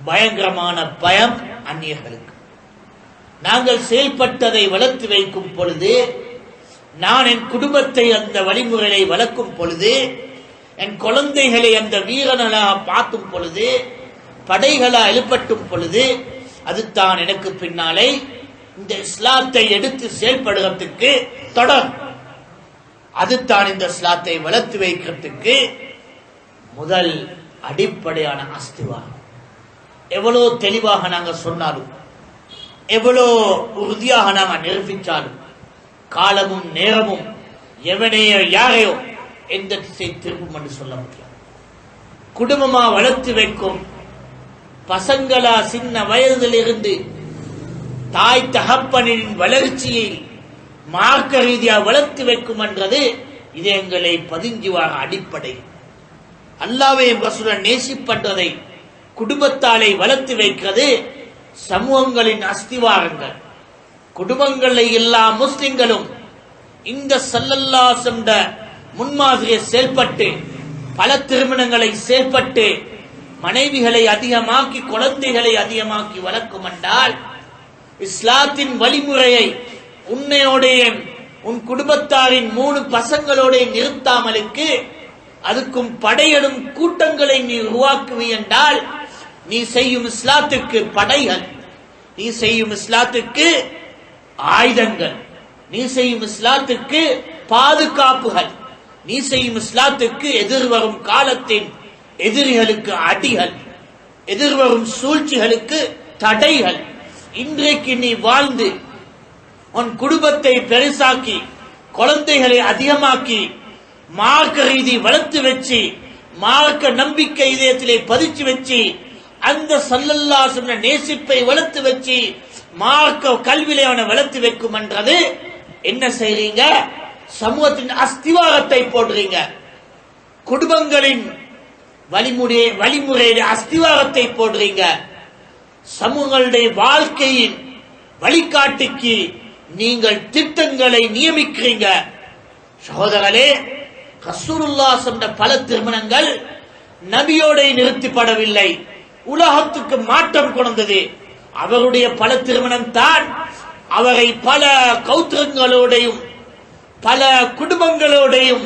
பயங்கரமான பயம். அந்நியர்களுக்கு நாங்கள் செயல்பட்டதை வளர்த்து வைக்கும் பொழுது, நான் என் குடும்பத்தை அந்த வழிமுறைகளை வளர்க்கும் பொழுது, என் குழந்தைகளை அந்த வீரர்களாக பார்க்கும் பொழுது, படைகளா எழுப்பட்டும் பொழுது, அதுதான் எனக்கு பின்னாலே இந்த இஸ்லாத்தை எடுத்து செயல்படுவதற்கு தொடர். அதுதான் இந்த இஸ்லாத்தை வளர்த்து வைக்கிறதுக்கு முதல் அடிப்படையான அஸ்திவாரம். எவ்வளோ தெளிவாக நாங்கள் சொன்னாலும், எவ்வளோ உறுதியாக நாங்கள் நிரூபித்தாலும், காலமும் நேரமும் எவனையோ யாரையோ எந்த திசை திருப்பும் என்று சொல்ல முடியாது. குடும்பமா வளர்த்து வைக்கும் பசங்களா சின்ன வயதிலிருந்து தாய் தகப்பனின் வளர்ச்சியை மார்க்க ரீதியாக வளர்த்து வைக்கும் என்றது இது எங்களை பதிஞ்சுவாக அடிப்படை. அல்லாஹ்வை ரசூலை நேசிப்பன்றதை குடும்பத்தாலை வளர்த்து வைக்கிறது சமூகங்களின் அஸ்திவாரங்கள். குடும்பங்களில் எல்லா முஸ்லிம்களும் இந்த ஸல்லல்லாஹு அலைஹி வஸல்லம் முன்மாதிரியை செயல்பட்டு பல திருமணங்களை செயல்பட்டு மனைவிகளை அதிகமாக்கி குழந்தைகளை அதிகமாக்கி வளர்க்கும் என்றால் இஸ்லாத்தின் வழிமுறையை உன்னையோடைய உன் குடும்பத்தாரின் 3 பசங்களோட நிறுத்தாமலுக்கு அதுக்கும் படையெடும் கூட்டங்களை நீ உருவாக்குவி என்றால் நீ செய்யும் இஸ்லாத்துக்கு படைகள், நீ செய்யும் இஸ்லாத்துக்கு ஆயுதங்கள், நீ செய்யும் இஸ்லாத்துக்கு பாதுகாப்புகள், நீ செய்யும் இஸ்லாத்துக்கு எதிர்வரும் காலத்தின் எதிரிகளுக்கு அடிகள், எதிர்வரும் சூழ்ச்சிகளுக்கு தடைகள். இன்றைக்கு நீ வாழ்ந்து உன் குடும்பத்தை பெருசாக்கி குழந்தைகளை அதிகமாக்கி மார்க்க ரீதி வளர்த்து வச்சு மார்க்க நம்பிக்கை இதயத்திலே பதிச்சு வச்சு அந்த ஸல்லல்லாஹு அலைஹி வஸல்லம் நேசிப்பை வளர்த்து வச்சு மார்க்க கல்வியிலே அவனை வளர்த்து வைக்கும் என்றது என்ன செய்றீங்க? சமூகத்தின் அஸ்திவாரத்தை போடுறீங்க. குடும்பங்களின் வழிமுறையில அஸ்திவாரத்தை போடுறீங்க. சமூகங்களுடைய வாழ்க்கையின் வழிகாட்டிக்கு நீங்கள் திட்டங்களை நியமிக்கிறீங்க. சகோதரர்களே, ரசூலுல்லாஹ் சொன்ன பல திருமணங்கள் நபியோட நிறுத்திப்படவில்லை, உலகத்துக்கு மாற்றம் கொண்டது. அவருடைய பல திருமணம் தான் அவரை பல கௌத்திரங்களோடையும் பல குடும்பங்களோடையும்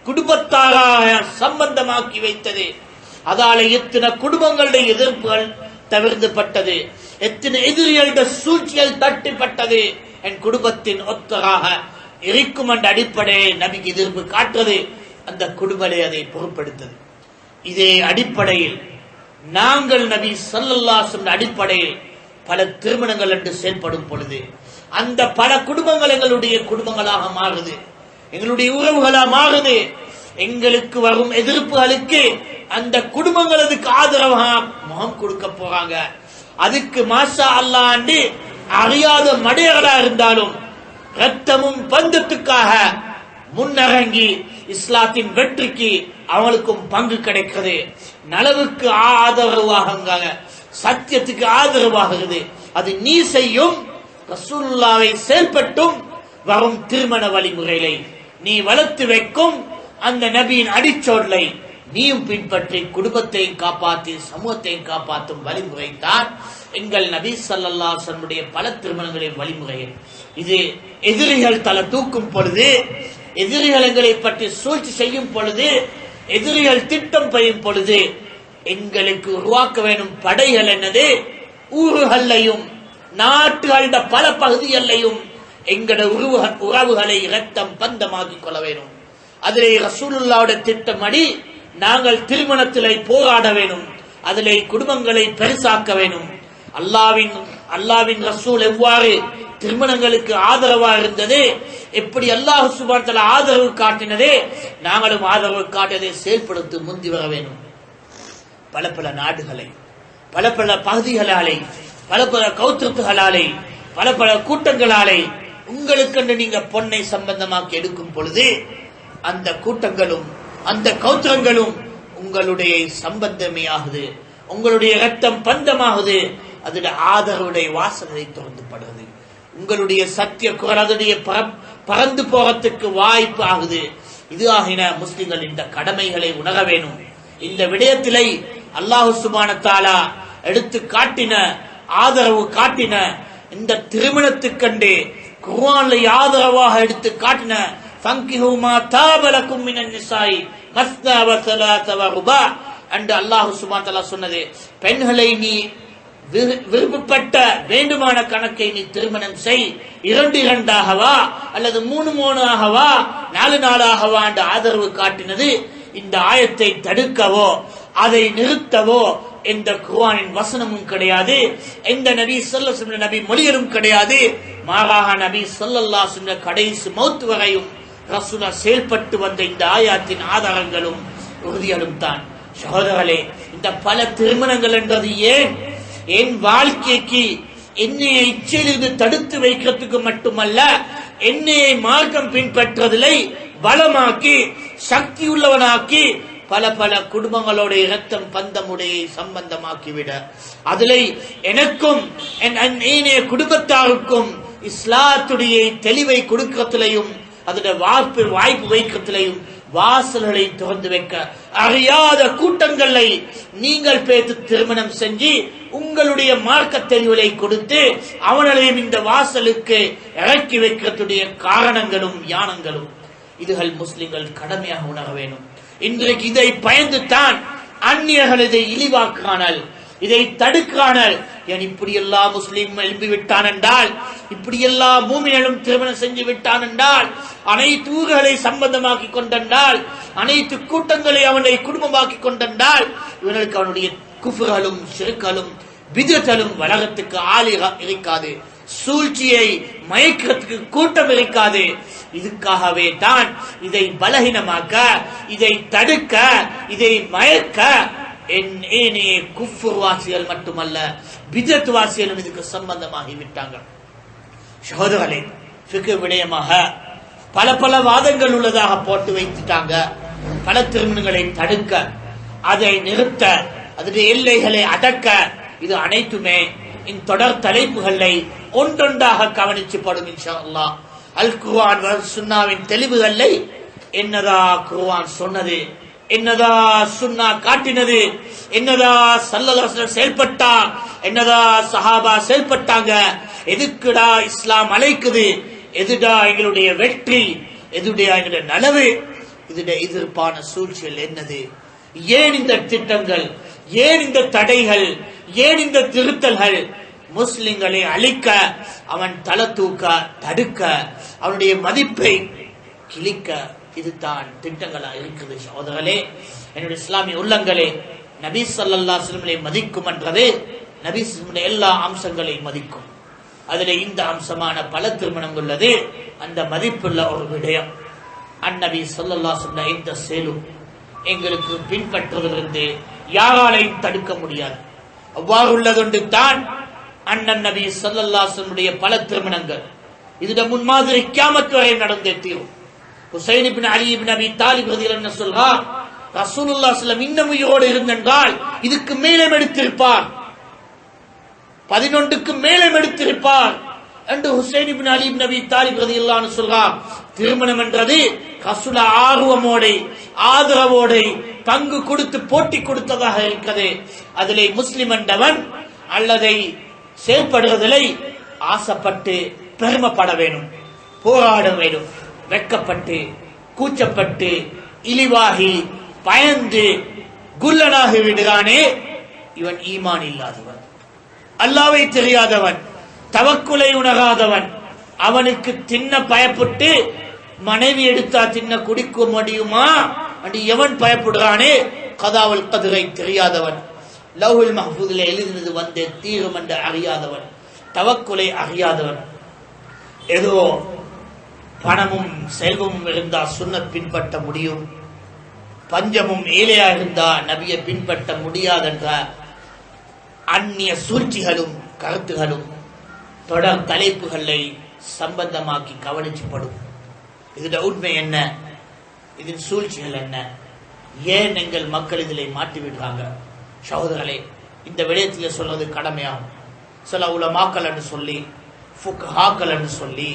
குடும்பத்தாராக சம்பந்தமாக்கி வைத்தது. அதால எத்தனை குடும்பங்களுடைய எதிர்ப்புகள் தவிர்க்கப்பட்டது, எத்தனை எதிரிகளுடைய சூழ்ச்சிகள் தட்டிப்பட்டது. என் குடும்பத்தின் ஒத்தராக இருக்கும் என்ற அடிப்படையை நபிக்கு எதிர்ப்பு காட்டுறது, அந்த குடும்பத்தை அதை பொருட்படுத்தது. இதே அடிப்படையில் நாங்கள் நபி ஸல்லல்லாஹு அலைஹி வஸல்லம் அடிப்படையில் பல திருமணங்கள் என்று செயல்படும் பொழுது அந்த பல குடும்பங்கள் எங்களுடைய குடும்பங்களாக மாறுது, எங்களுடைய உறவுகளாக மாறுது. எங்களுக்கு வரும் எதிர்ப்புகளுக்கு அந்த குடும்பங்கள் அதுக்கு ஆதரவாக முகம் கொடுக்க போறாங்க. அதுக்கு மாஷா அல்லாஹ் என்று அறியாத மடையர்களா இருந்தாலும் ரத்தமும் பந்தத்துக்காக முன்னரங்கி இஸ்லாத்தின் வெற்றிக்கு அவங்களுக்கும் பங்கு கிடைக்கிறது. நலவுக்கு ஆதரவாக சத்தியத்துக்கு ஆதரவாகிறது. அது நீ செய்யும் ரசூலுல்லாஹ்வை செயல்பட்டும் வரும் திருமண வழிமுறைகளை நீ வளர்த்து வைக்கும் அந்த நபியின் அடிச்சோடலை நீயும் பின்பற்றி குடும்பத்தையும் காப்பாற்றி சமூகத்தையும் காப்பாற்றும் வழிமுறை தான் எங்கள் நபி ஸல்லல்லாஹு அலைஹி வஸல்லம் பல திருமணங்களின் வழிமுறை. இது எதிரிகள் தலை தூக்கும் பொழுது, எதிரிகள் எங்களை பற்றி சூழ்ச்சி செய்யும் பொழுது, எதிரிகள் திட்டம் பெய்யும் பொழுது எங்களுக்கு உருவாக்க வேண்டும் படைகள் என்னது? ஊர்களையும் நாட்டுகள பல பகுதிகளையும் எங்களோட உறவுகளை இரத்தம் பந்தமாக்கிக் கொள்ள வேண்டும். அதிலே ரசூலுல்லாஹ்வுடைய திட்டமடி நாங்கள் திருமணத்திலே போராட வேண்டும், அதிலே குடும்பங்களை பெருசாக்க வேண்டும். அல்லாஹ்வின் ரசூல் எவ்வாறு திருமணங்களுக்கு ஆதரவாக இருந்தது, எப்படி அல்லாஹ் சுப்ஹானஹு வ தஆலா ஆதரவு காட்டினதே நாங்களும் ஆதரவு காட்டியதை செயல்படுத்தி முந்தி வர வேண்டும். பல பல நாடுகளை பல பல பகுதிகளாலே பல பல கௌத்திரத்துகளாலே பல பல கூட்டங்களாலே உங்களுக்கு நீங்க பொன்னை சம்பந்தமாக்கி எடுக்கும் பொழுது அந்த கூட்டங்களும் அந்த கௌத்திரங்களும் உங்களுடைய சம்பந்தமே ஆகுது, உங்களுடைய ரத்தம் பந்தமாகுது. அதுல ஆதரவுடைய வாசனை திறந்துப்படுது, உங்களுடைய சத்திய குரல் அதனுடைய பறந்து போறதுக்கு வாய்ப்பு ஆகுது. இது ஆகின முஸ்லிம்கள் இந்த கடமைகளை உணர வேணும். இந்த விடயத்திலே அல்லாஹ் சுப்ஹானஹு வ தஆலா எடுத்து காட்டின ஆதரவு காட்டின இந்த திருமணத்துக்கண்டு குர்ஆன்ல ஆதரவாக எடுத்து காட்டின ஃபங்கிஹு மா தாபலக்கும் மினன் நிசாய் மஸ்னா வ ஸலாஸ வ ருபா என்று அல்லாஹ் சுப்ஹானஹு வ தஆலா சொன்னது. பெண்களை நீ விருப்பப்பட்ட வேண்டுமான கணக்கை நீ திருமணம் செய், 2-2ஆகவா அல்லது 3-3ஆகவா 4-4ஆகவா என்ற ஆதரவு காட்டினது. இந்த ஆயத்தை தடுக்கவோ அதை நிறுத்தவோ எந்த குர்ஆனின் வசனமும் கிடையாது, எந்த நபி ஸல்லல்லாஹு அலைஹி வஸல்லம் நபி மொழிகளும் கிடையாது. மாறாக நபி ஸல்லல்லாஹு அலைஹி வஸல்லம் கடைசி மௌத் வரையும் ரசூலா செயல்பட்டு வந்த இந்த ஆயத்தின் ஆதாரங்களும் உறுதிகளும் தான். சகோதரர்களே, இந்த பல திருமணங்கள் என்றது ஏன் வாழ்க்கைக்கு என்னையை இச்சையிலிருந்து தடுத்து வைக்கிறதுக்கு மட்டுமல்ல, என்னையை மார்க்கம் பின்பற்றுவதிலை பலமாக்கி சக்தி உள்ளவனாக்கி பல பல குடும்பங்களோட இரத்தம் பந்தமுடைய சம்பந்தமாக்கிவிட, அதிலே எனக்கும் என் குடும்பத்தாருக்கும் இஸ்லாத்துடைய தெளிவை கொடுக்கிறதுலையும் அதோட வாய்ப்பு வைக்கிறதுலையும் வாசல்களை திறந்து வைக்க, அறியாத கூட்டங்களை நீங்கள் பேத்து திருமணம் செஞ்சு உங்களுடைய மார்க்க தெளிவுகளை கொடுத்து அவனையும் இந்த வாசலுக்கு இறக்கி வைக்கிறதுடைய காரணங்களும் யானங்களும் இதுகள் முஸ்லிம்கள் கடமையாக உணர வேண்டும். இன்றைக்கு இதை பயந்து தான் அந்நியர்கள் இதை இழிவாக்கானால், இதை தடுக்கானால், இப்படி எல்லா முஸ்லீம் எழுப்பி விட்டான் என்றால், இப்படி எல்லா மூமினும் திருமணம் செஞ்சு விட்டான் என்றால், அனைத்து ஊர்களை சம்பந்தமாக்கி கொண்டால், அனைத்து கூட்டங்களை அவனை குடும்பமாக்கி கொண்டால், இவனுக்கு அவனுடைய குஃப்ர்களும் ஷிர்களும் பிதத்தலும் வலகத்துக்கு ஆள் இருக்காது, சூழ்ச்சியை மயக்கிறதுக்கு கூட்டம் இருக்காது. இதுக்காகவே தான் இதை பலகீனமாக்க, இதை தடுக்க, இதை மயக்க குஃப்ர் வாசிகள் மட்டுமல்ல பிதத் வாசிகளும் இதுக்கு சம்பந்தமாகி விட்டாங்க. சகோதரர்களே, ஃபிக்ஹ் விடயமாக பல பல வாதங்கள் உள்ளதாக போட்டு வைத்துட்டாங்க. பல திருமணங்களை தடுக்க, அதை நிறுத்த, அதனுடைய எல்லைகளை அடக்க, இது அனைத்துமே இந்த தொடர் தலைப்புகளை ஒன்றொன்றாக கவனிச்சுப்படும் இன்ஷா அல்லாஹ். அல் குர்ஆன் சுன்னாவின் தெளிவுகளை என்னதா குர்ஆன் சொன்னது, என்னதா சுன்னா காட்டினது, என்னதா ஸல்லல்லாஹு அலைஹி வஸல்லம் செயல்பட்டா, என்னதா சஹாபா செயல்பட்டாங்க, எதுக்குடா இஸ்லாம் அழைக்குது, எதுடா எங்களுடைய வெற்றி, எதுடைய எங்களுடைய நலவு, இதுடைய எதிர்ப்பான சூழ்ச்சிகள் என்னது, ஏன் இந்த திட்டங்கள், ஏன் இந்த தடைகள், ஏன் இந்த திருத்தல்கள், முஸ்லிம்களை அழிக்க, அவன் தலை தூக்க, தடுக்க, அவனுடைய மதிப்பை கிழிக்க, இதுதான் திட்டங்களா இருக்குது. சகோதரர்களே, என்னுடைய இஸ்லாமிய உள்ளங்களே, நபி ஸல்லல்லாஹு அலைஹி வஸல்லம் மதிக்கும் என்றது நபி எல்லா அம்சங்களையும் மதிக்கும். அதுல இந்த அம்சமான பல திருமணம் உள்ளது. அந்த மதிப்புள்ள ஒரு விடயம், அந்நபி ஸல்லல்லாஹு அலைஹி வஸல்லம் இந்த செயலும் எங்களுக்கு பின்பற்றுவதிலிருந்து யாராலையும் தடுக்க முடியாது. அவ்வாறு உள்ளதொன்று தான் அண்ணன் நபி ஸல்லல்லாஹு அலைஹி வஸல்லம் பல திருமணங்கள். இதுட முன்மாதிரி கியாமத் வரை நடந்தே தீரும். ஹுசைன் இப்னு அலி இப்னு அபி தாலிப் ரலியல்லாஹு அன்ஹு சொல்றார், ரசூலுல்லாஹி ஸல்லல்லாஹு அலைஹி வஸல்லம் இன்னும் உயிரோடு இருந்தென்றால் இதுக்கு மேலே எடுத்திருப்பார், 11க்கு மேலே எடுத்திருப்பார் என்று ஹுசைன் இப்னு அலி இப்னு அபி தாலிப் ரலியல்லாஹு அன்ஹு சொல்றார். திருமணம் என்றது ரசூல் ஆர்வமோடு ஆதரவோடு பங்கு கொடுத்து போட்டி கொடுத்ததாக இருக்கிறது. அதிலே முஸ்லிம் என்றவன் அல்லதை செயல்படுவதில்லை ஆசைப்பட்டு பெருமைப்பட வேண்டும், போராட வேண்டும். வெட்கப்பட்டு கூச்சப்பட்டு இழிவாகி பயந்து குல்லனாகி விடுகிறானே, இவன் ஈமான் இல்லாதவன், அல்லாஹ்வை தெரியாதவன், தவக்குலை உணராதவன். அவனுக்கு தின்ன பயப்பட்டு மனைவி எடுத்தா தின்ன குடிக்க முடியுமா என்று எவன் பயப்படுகிறானே, கதாவல் கதிரை தெரியாதவன், லவ்ஹுல் மஹ்ஃபூதில் எழுதினது வந்து தீரும் என்று அறியாதவன், தவக்குலை அறியாதவன். ஏதோ பணமும் செல்வமும் இருந்தா சுன்னத் பின்பற்ற முடியும், பஞ்சமும் ஏழையா இருந்தா நபியை பின்பற்ற முடியாதென்ற அந்நிய சூழ்ச்சிகளும் கருத்துகளும் தொடர் தலைப்புகளை சம்பந்தமாக்கி கவனிச்சுப்படும். இதோட உண்மை என்ன, இதன் சூழ்ச்சிகள் என்ன, ஏன் எங்கள் மக்கள் இதில் மாட்டி விடுறாங்க? சகோதரர்களே, இந்த விடயத்தில் சொல்றது கடமையாகும். சில உலமாக்கள் என்று சொல்லி, ஃபுக்ஹாக்கள் என்று சொல்லி,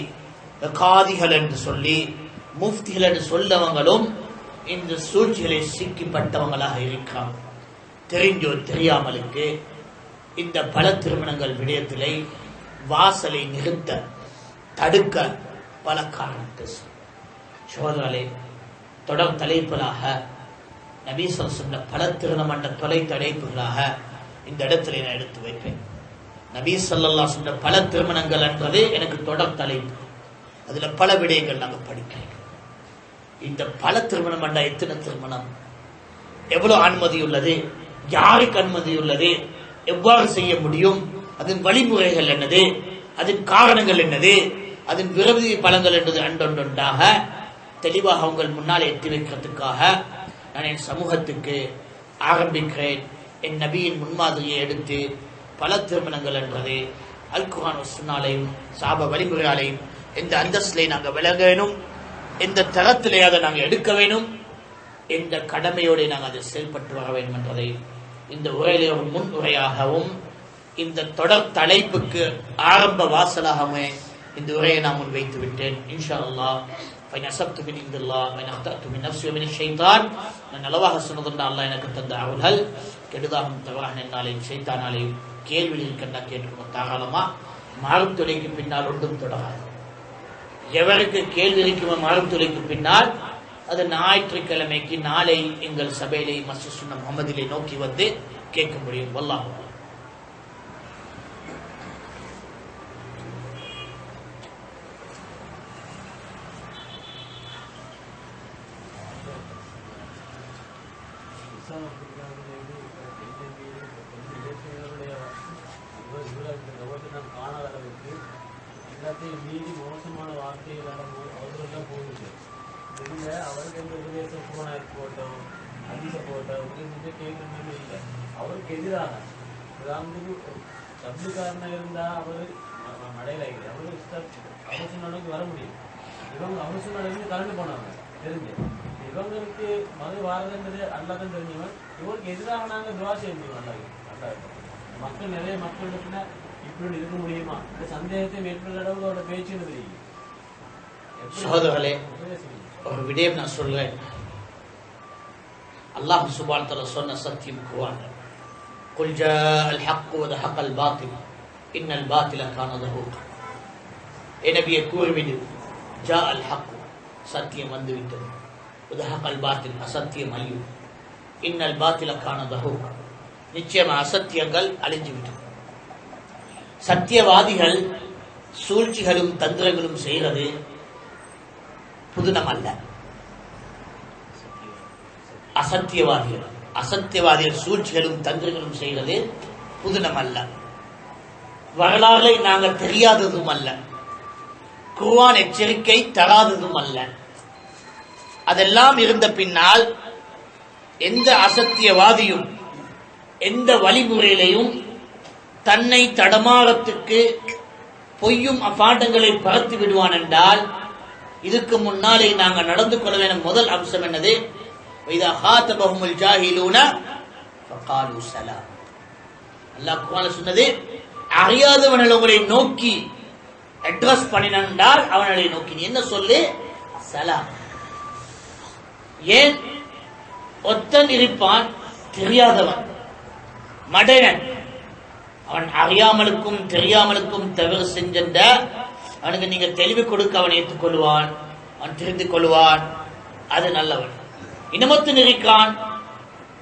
காதிகள் என்று சொல்லி, முஃப்திகள் என்று சொல்லவங்களும் இந்த சூழ்ச்சிகளை சிக்கிப்பட்டவங்களாக இருக்கிறாங்க. தெரிஞ்சோ தெரியாமலுக்கு இந்த பல திருமணங்கள் விடயத்திலே வாசலை நிறுத்த தடுக்க பல காரணங்கள். சோதரர்களே, தொடர் தலைப்புகளாக நபி சொன்ன பல திருமண தொலை தலைப்புகளாக இந்த இடத்துல நான் எடுத்து வைப்பேன். நபி ஸல்லல்லாஹு அலைஹி வஸல்லம் பல திருமணங்கள் என்பது எனக்கு தொடர் தலைப்பு. அதுல பல விடயங்கள் நாங்கள் படிக்கிறோம். இந்த பல திருமணம் என்றால் எத்தனை திருமணம், எவ்வளவு அனுமதி உள்ளது, யாருக்கு அனுமதி உள்ளது, எவ்வாறு செய்ய முடியும், அதன் வழிமுறைகள் என்னது, அதன் காரணங்கள் என்னது, அதன் விரோதி பலங்கள் என்பது அன்றொன்றாக தெளிவாக உங்கள் முன்னால் எட்டி வைக்கிறதுக்காக நான் என் சமூகத்துக்கு ஆரம்பிக்கிறேன். என் நபியின் முன்மாதிரியை எடுத்து பல திருமணங்கள் என்பது அல் குர்ஆன் சுன்னாலையும் சஹாபா வழிமுறையாலையும் எந்த அந்தஸ்திலே நாங்கள் விளங்க வேணும், எந்த தரத்திலே அதை நாங்கள் எடுக்க வேணும், எந்த கடமையோடு நாங்கள் அதை செயல்பட்டு வர வேண்டும் என்பதை இந்த உரையிலே ஒரு முன் உரையாகவும் இந்த தொடர் தலைப்புக்கு ஆரம்ப வாசலாகவே இந்த உரையை நான் முன் வைத்து விட்டேன். இன்ஷா அல்லாஹ் நான் நலவாக சொன்னதுண்டா அல்லாஹ் எனக்கு தந்த அருள்கள் கெடுதாகும் தவறாக என்னாலையும் ஷைத்தானாலையும் கேள்வியில் இருக்கின்ற கேட்கணும். தாராளமா மாறும் துளைக்கு பின்னால் ஒன்றும் தொடராது. எவருக்கு கேள்வி இருக்குமோ மாறும் துளைக்கு பின்னால் அது ஞாயிற்றுக்கிழமைக்கு நாளை எங்கள் சபையிலே மஸ்ஜித் சுன்னா முஹம்மதிலே நோக்கி வந்து கேட்க முடியும். வல்லாஹ் மீறி மோசமான வார்த்தைகள் அவர்களெல்லாம் போகுது. இதில் அவருக்கு எந்த உபதேசம் போனாய் போட்டோம் அதிக போட்டோம் உபதேசத்தை கேட்கணும்னு இல்லை. அவருக்கு எதிராக உதாரணத்துக்கு சப்துக்காரனாக இருந்தால் அவர் மடையிலாகி அவருக்கு அவசர நடவுக்கு வர முடியும். இவங்க அவசர நடவுக்கு கலந்து போனவங்க தெரிஞ்சு இவங்களுக்கு மது வாரதுன்றது அல்லாதான் தெரிஞ்சவங்க. இவருக்கு எதிராக நாங்கள் துவா செய்ய முடியும். நல்லா மக்கள் நிறைய மக்கள் இருக்குன்னா இப்படி இருக்க முடியுமா? இந்த சந்தேகத்தை மேற்கொள்ள அளவுக்கு பேச்சு தெரியும். சகோதரர்களே, ஒரு விடயம் நான் சொல்றேன். அல்லாஹ் சுப்ஹானஹு வ தஆலா சொன்ன சத்தியம் குர்ஆன். குல் ஜாஅல் ஹக் வ தஹகல் பாத்தில் இன்னல் பாத்தில கான தஹூகா. நபியே கூறிவிடு, ஜாஅல் ஹக் சத்தியம் வந்து விட்டது, வ தஹகல் பாத்தில் அசத்தியம் அழியும், இன்னல் பாத்தில கான தஹூகா நிச்சயமா அசத்தியங்கள் அழிஞ்சு விட்டது. சத்தியவாதிகள் சூழ்ச்சிகளும் தந்திரங்களும் செய்கிறது புதுனம் அல்ல. அசத்தியவாதிகள் சூழ்ச்சிகளும் தந்திரங்களும் செய்கிறது புதுனம் அல்ல. வரலாறை நாங்கள் தெரியாததும் அல்ல, குர்ஆன் எச்சரிக்கை தராததும் அல்ல. அதெல்லாம் இருந்த பின்னால் எந்த அசத்தியவாதியும் எந்த வழிமுறையிலையும் தன்னை தடமாறத்துக்கு பொய்யும் அபாண்டங்களை பரத்தி விடுவான் என்றால் இதுக்கு முன்னாலே நாங்கள் நடந்து கொள்ள வேண்டும். முதல் அம்சம் என்னது? அல்லாஹ் குர்ஆன்ல சொன்னது, அறியாதவர்கள் உங்களை நோக்கி அட்ரஸ் பண்ணினால் அவனை நோக்கி நீ என்ன சொல்லு? சலாம். ஏன்? ஒத்தன் இருப்பான் தெரியாதவன், மடையன், அவன் அறியாமலுக்கும் தெரியாமலுக்கும் தவறு செஞ்ச அவனுக்கு நீங்க தெளிவு கொடுக்க அவன் ஏற்றுக்கொள்வான், அவன் தெரிந்து கொள்வான், அது நல்லவன். இனமத்து நிற்கான்,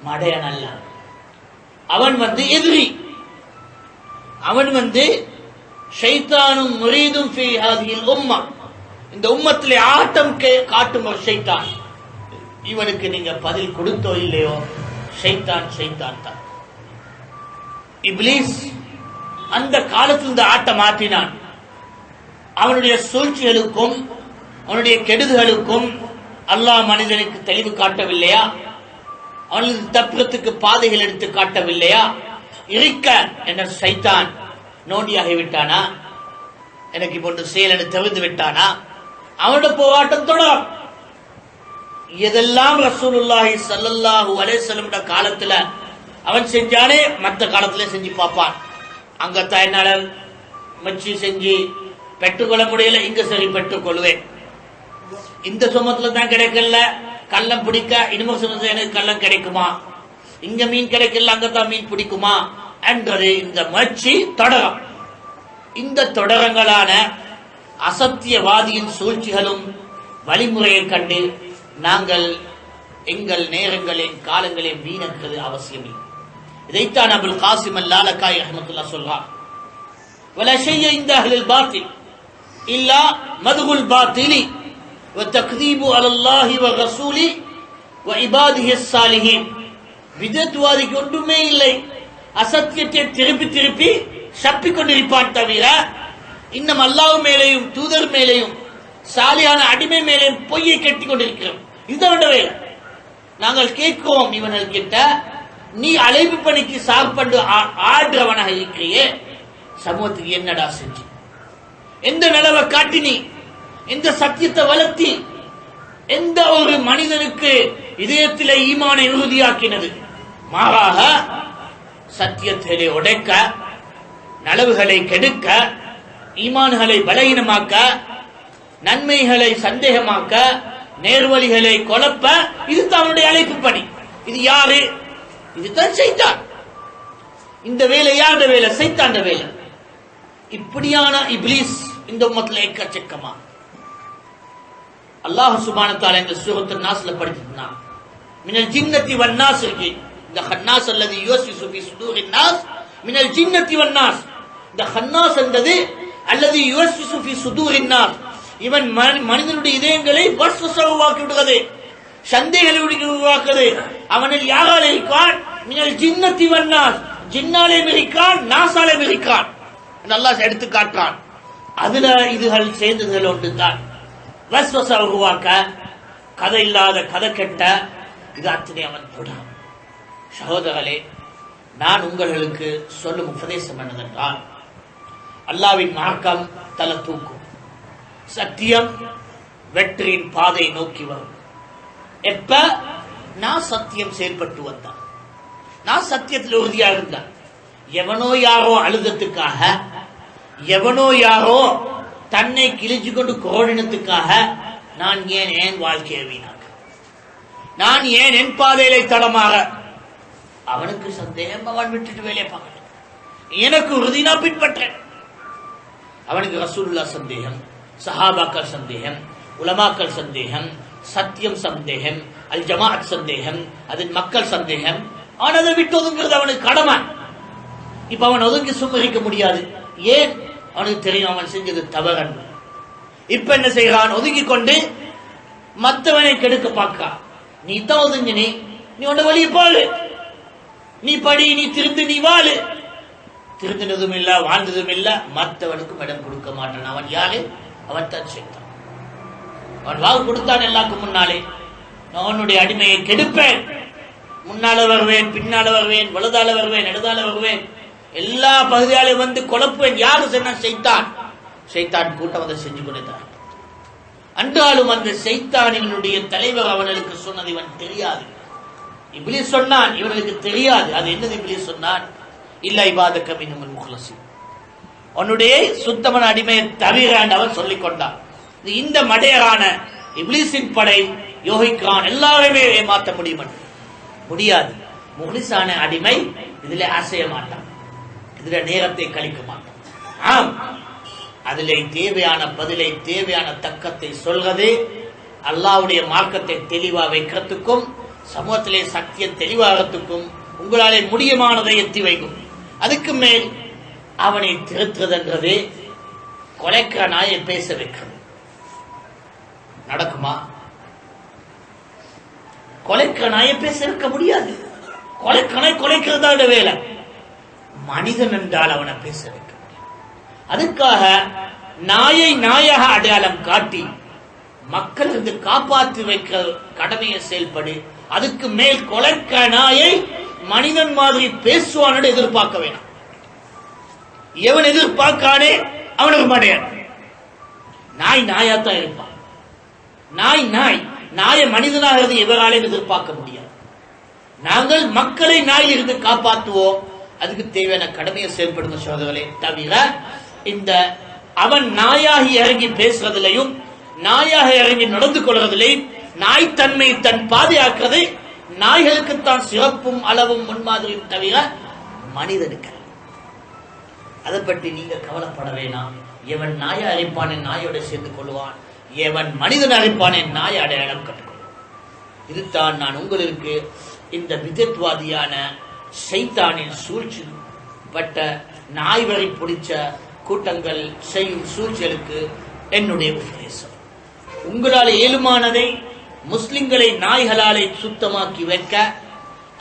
மடையன் அல்ல, அவன் எதிரி, அவன் ஷைத்தானும் முரீதும் ஃபீ ஹாதிஹில் உம்மா, இந்த உம்மத்திலே ஆட்டம் காட்டும் ஒரு ஷைத்தான். இவனுக்கு நீங்க பதில் கொடுத்தோ இல்லையோ ஷைத்தான் தான். இப்லீஸ் அந்த காலத்தில் இந்த ஆட்டம் மாற்றினான். அவனுடைய சூழ்ச்சிகளுக்கும் அவனுடைய கெடுதலுக்கும் அல்லாஹ் மனிதனுக்கு தெளிவு காட்டவில்லையா? அவனுக்கு தப்புறத்துக்கு பாதைகள் எடுத்து காட்டவில்லையா? இருக்க என்ற ஷைத்தான் நோண்டியாகிவிட்டானா? எனக்கு இப்பொன்று செயல் தெரிந்து விட்டானா? அவனுடைய போராட்டம் தொடரும். எதெல்லாம் ரசூலுல்லாஹி ஸல்லல்லாஹு அலைஹி வஸல்லம் காலத்துல அவன் செஞ்சானே மற்ற காலத்துல செஞ்சு பார்ப்பான். அங்கத்தான் என்னால மச்சி செஞ்சு பெற்றுக்கொள்ள முடியல, இங்க சரி பெற்றுக்கொள்வேன். இந்த சுமத்துல தான் கிடைக்கல, கள்ளம் பிடிக்க இனிமே சொன்னது எனக்கு கள்ளம் கிடைக்குமா? இங்க மீன் கிடைக்கல, அங்கத்தான் மீன் பிடிக்குமா என்றது இந்த முயற்சி தொடரும். இந்த தொடரங்களான அசத்தியவாதியின் சூழ்ச்சிகளும் வழிமுறையை கண்டு நாங்கள் எங்கள் நேரங்களின் காலங்களில் வீணக்கிறது அவசியமே. இதைத்தான் அபுல் காசிம் அல்-லாலகாய் ரஹ்மத்துல்லாஹ் சொல்றார், வலா ஷைய இன்த அஹ்லில் பாத்தில் இல்லா மதுகுல் பாத்திலி வ தக்தீபு அலல்லாஹி வ ரசூலி வ இபாதிஹி ஸாலிஹீன். விதத்வாதிக்கு ஒன்றுமே இல்லை, அசத்தியத்தை திருப்பி திருப்பி சப்பிக் கொண்டிருப்பான் தவிர இன்னும் அல்லாஹ் மேலேயும் தூதர் மேலேயும் சாலியான அடிமை மேலேயும் பொய்யை கட்டிக் கொண்டிருக்கிறோம். இதுதான் வேலை. நாங்கள் கேட்கிறோம் இவர்கள் கிட்ட, நீ அழைப்பு பணிக்கு சார்பண்டு ஆடுறவனாக இருக்கிறியே, சமூகத்துக்கு என்னடா செஞ்சு, எந்த நிலவை காட்டினி, எந்த சத்தியத்தை வளர்த்தி, எந்த ஒரு மனிதனுக்கு இதயத்திலே ஈமானை உறுதியாக்கினது? மாறாக சத்தியத்திலே உடைக்க, நலவுகளை கெடுக்க, ஈமான்களை பலகீனமாக்க, நன்மைகளை சந்தேகமாக்க, நேர்வழிகளை குழப்ப, இதுதான் அவனுடைய அழைப்பு பணி. இது யாரு? இதுதான் சைத்தான். இந்த வேலை யாருடைய வேலை? சைத்தாண்ட வேலை. இப்படியான இப்லீஸ் இந்த உம்மத்துல எக்கச்சக்கமா. அல்லாஹ் சுப்ஹானஹு வ தஆலா இந்த சூரத்துன் நாஸ்ல படிச்சிட்டான். மினல் ஜின்னத்தி வன் நாஸ் இருக்கு. இந்த ஹன்னாஸ் அல்லது யுவஸ்விசு ஃபி சுதூரின் நாஸ் மினல் ஜின்னத்தி வன் நாஸ். இந்த ஹன்னாஸ் என்பது அல்லது யுவஸ்விசு ஃபி சுதூரின் நாஸ், இவன் மனிதனுடைய இதயங்களை வஸ்வசவாக்கி விடுகிறது, சந்தேகங்களை உருவாக்குது. அவனில் யாரால் இருக்கான்? மினல் ஜின்னத்தி வன் நாஸ், ஜின்னாலே மிரிக்கான், நாசாலே மிரிக்கான். அல்லாஹ் எடுத்து காட்டுறான். அதுல இதுகள் சேர்ந்ததுகள் ஒன்றுதான். வஸ்வச உருவாக்க, கதை இல்லாத கதை கெட்ட, இது அத்தனை அவன் தொடான். சகோதரர்களே, நான் உங்களுக்கு சொல்லும் உபதேசம் என்னதென்றால், அல்லாஹ்வின் மார்க்கம் தலை தூக்கும். சத்தியம் வெற்றியின் பாதை நோக்கி வரும். எப்ப நான் சத்தியம் செயல்பட்டு வந்தான், நான் சத்தியத்தில் உறுதியாக இருந்தான். எவனோ யாரோ அழுதத்துக்காக, எவனோ யாரோ தன்னை கிழிச்சு கொண்டு கோடினத்துக்காக நான் ஏன் என் வாழ்க்கையை வீணாக்க, நான் ஏன் என் பாதையிலே தடமாக? அவனுக்கு சந்தேகம், அவன் விட்டுட்டு வேலையை பார்க்கல. எனக்கு உறுதி, நான் பின்பற்றேன். அவனுக்கு ரசூலுல்லாஹ் சந்தேகம், சஹாபாக்கள் சந்தேகம், உலமாக்கள் சந்தேகம், சத்தியம் சந்தேகம், அல் ஜமாஅத் சந்தேகம், அதில் மக்கள் சந்தேகம். அவன் அதை விட்டு ஒதுங்கிறது அவனுக்கு கடமை. இப்ப அவன் ஒதுங்கி சும்மரிக்க முடியாது. ஏன்? அவனுக்கு தெரியும் அவன் செஞ்சது தவறு. இப்ப என்ன செய்கிறான்? ஒதுங்கி கொண்டு மற்றவனை கெடுக்க பார்க்க. நீ தான் ஒதுங்கினி, நீ உன்ன வழியை பாரு, நீ படி, நீ திருந்து, நீ வாழு. திருந்தினதும் இல்ல, வாழ்ந்ததும் இல்ல, மற்றவனுக்கும் இடம் கொடுக்க மாட்டான். அவன் யாரு? அவன் தான் செய்தான். அவன் வாக்கு கொடுத்தான் எல்லாருக்கும் முன்னாலே, நான் உன்னுடைய அடிமையை கெடுப்பேன், முன்னால வருவேன், பின்னால வருவேன், வலதால வருவேன், இடதால வருவேன், எல்லா பகுதியாலும் வந்து குழப்புவேன். யாரு சொன்ன? சைத்தான். சைத்தான் கூட்டம் அதை செஞ்சு கொண்டுதான். அன்றாலும் அந்த சைத்தானினுடைய தலைவர் அவனுக்கு சொன்னது இவன் தெரியாது. இப்லீஸ் சொன்னான், இவனுக்கு தெரியாது. அது என்னது இப்லீஸ் சொன்னான்? இல்ல இபாதக மின்ஹுல் முக்லஸீன், உன்னுடைய சுத்தமான அடிமையை தவிர அவன் சொல்லிக் கொண்டான். இந்த மடையரான இப்லீஸின் படை யோகிக்கிறான், எல்லாருமே ஏமாற்ற முடியாது. முக்லிஸான அடிமை இதுல அசைய மாட்டான், இதுல நேரத்தை கழிக்க மாட்டான். ஆம், அதிலே தேவையான பதிலை, தேவையான தக்கத்தை சொல்றதே அல்லாஹ்வுடைய மார்க்கத்தை தெளிவா வைக்கிறதுக்கும், சமூகத்திலே சத்தியம் தெளிவாகிறதுக்கும் உங்களாலே முடியமானதை எத்தி வைக்கும். அதுக்கு மேல் அவனை திருத்துறதுன்றதே கொலைக்கிற நாயை பேச வைக்கிறது. நடக்குமா? கொலைக்கிற நாயை பேச வைக்க முடியாது. கொலைக்கணை கொலைக்கிறதா வேலை. மனிதன் என்றால் அவனை பேச வைக்க முடியும். அதுக்காக நாயை நாயாக அடையாளம் காட்டி மக்கள் இருந்து காப்பாற்றி வைக்கிற கடமையை செயல்படு. அதுக்கு மேல் கொலைக்க நாயை மனிதன் மாதிரி பேசுவான் எதிர்பார்க்க வேணாம். எவன் எதிர்பார்க்கானே அவனுக்கு மடையான். நாய் நாயாத்தான் இருப்பான். நாயை மனிதனாக எவராலையும் எதிர்பார்க்க முடியாது. நாங்கள் மக்களை நாயில் இருந்து காப்பாற்றுவோம். அதுக்கு தேவையான கடமையை செயல்படுங்க சோதர்களே. தவிர இந்த அவன் நாயாகி இறங்கி பேசுறதிலையும், நாயாக இறங்கி நடந்து கொள்றதிலையும், நாய்த்தன்மை தன் பாதையாக்குறது நாய்களுக்குத்தான் சிறப்பும் அளவும் முன்மாதிரியும் தவிர மனிதனுக்கு. அதை பற்றி நீங்க கவலைப்பட வேணாம். எவன் நாயை அழைப்பானே நாயோட சேர்ந்து கொள்வான், எவன் மனிதன் அழைப்பானே நாயை அடையாளம் கற்றுக்கொள்வான். இதுதான் நான் உங்களுக்கு இந்த விதத்வாதியான சைத்தானின் சூழ்ச்சி பட்ட நாய்வரை பிடிச்ச கூட்டங்கள் செய்யும் சூழ்ச்சிகளுக்கு என்னுடைய உபதேசம். உங்களால் ஏழுமானதை முஸ்லிம்களை நாய்களாலே சுத்தமாக்கி வைக்க,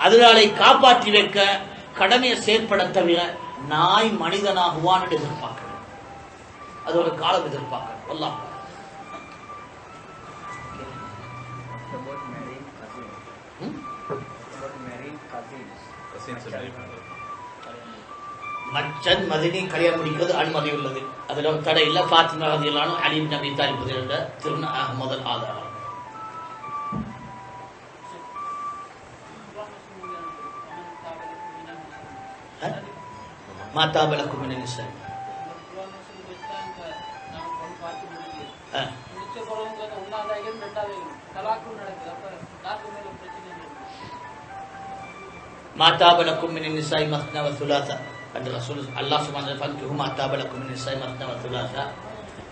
அதனாலே காப்பாற்றி வைக்க கடமையை செயற்பட தவிர நாய் மனிதனாகுவான் என்று எதிர்பார்க்க, அது ஒரு காலம் எதிர்பார்க்க. அல்லாஹ் மச்சன் மதினி கல்யாணம் முடிக்கிறது அனுமதி உள்ளது. அதுல ஒரு தடை இல்ல. ஃபாத்திமா ரலியல்லாஹு அன்ஹா அலி இப்னு அபி தாலிப் என்ற திருமண முதல் ஆதாரம். மாதாபலக்கும் மினன் நிசா மாதாபலக்கும் மினன் நிசா மஸ்னா வ சுலாசா அந்த ரசூல் அல்லாஹ் சுப்ஹானஹு வ தஆலா மாதாபலக்கும் மினன் நிசா மஸ்னா வ சுலாசா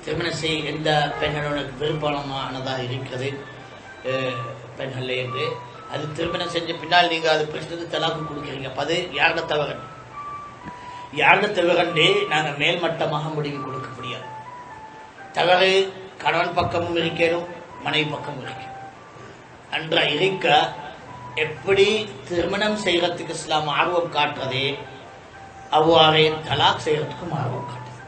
திருமணம் செய்ய எந்த பெண்களோட விருப்பமானதாக இருக்கிறது பெண்கள் என்று அது திருமணம் செஞ்ச பின்னால் நீங்க அது பிரச்சனை தலாக்கு கொடுக்குறீங்க. அது யாரோட தவறு? யாரோட தவறுண்டே நாங்க மேல்மட்டமாக முடிவு கொடுக்க முடியாது. தவறு கணவன் பக்கமும் இருக்கணும், மனைவி பக்கமும் இருக்கும். அன்ற இருக்க எப்படி திருமணம் செய்யறதுக்கு இஸ்லாம் ஆர்வம் காட்டுறதே அவ்வாறே தலாக் செய்யறதுக்கும் ஆர்வம் காட்டுது.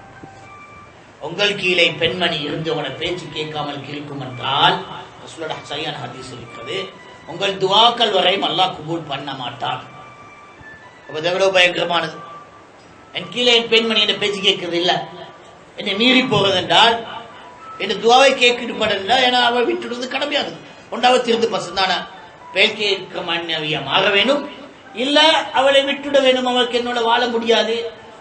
உங்கள் கீழே பெண்மணி இருந்து உன பேச்சு கேட்காமல் கிழிக்கும் என்றால் ரசூலுல்லாஹ் சரியான ஹதீஸ் இருக்கிறது, உங்கள் துஆக்கள் வரையும் அல்லாஹ் கபூல் பண்ண மாட்டான். அப்ப எவ்வளவு பயங்கரமானது. என் கீழே என் பெண்மணி என்ற பேச்சு கேட்கறது இல்ல, என்னை மீறி போகிறது என்றால் என் துவாவை கேட்கப்படல, ஏன்னா அவள் விட்டுடுவது கடமையாகுது. ஒன்றாவது திருந்து பசந்தான பேல் கேட்க மனைவியா மாற வேணும், இல்ல அவளை விட்டுட வேணும். அவளுக்கு என்னோட வாழ முடியாது,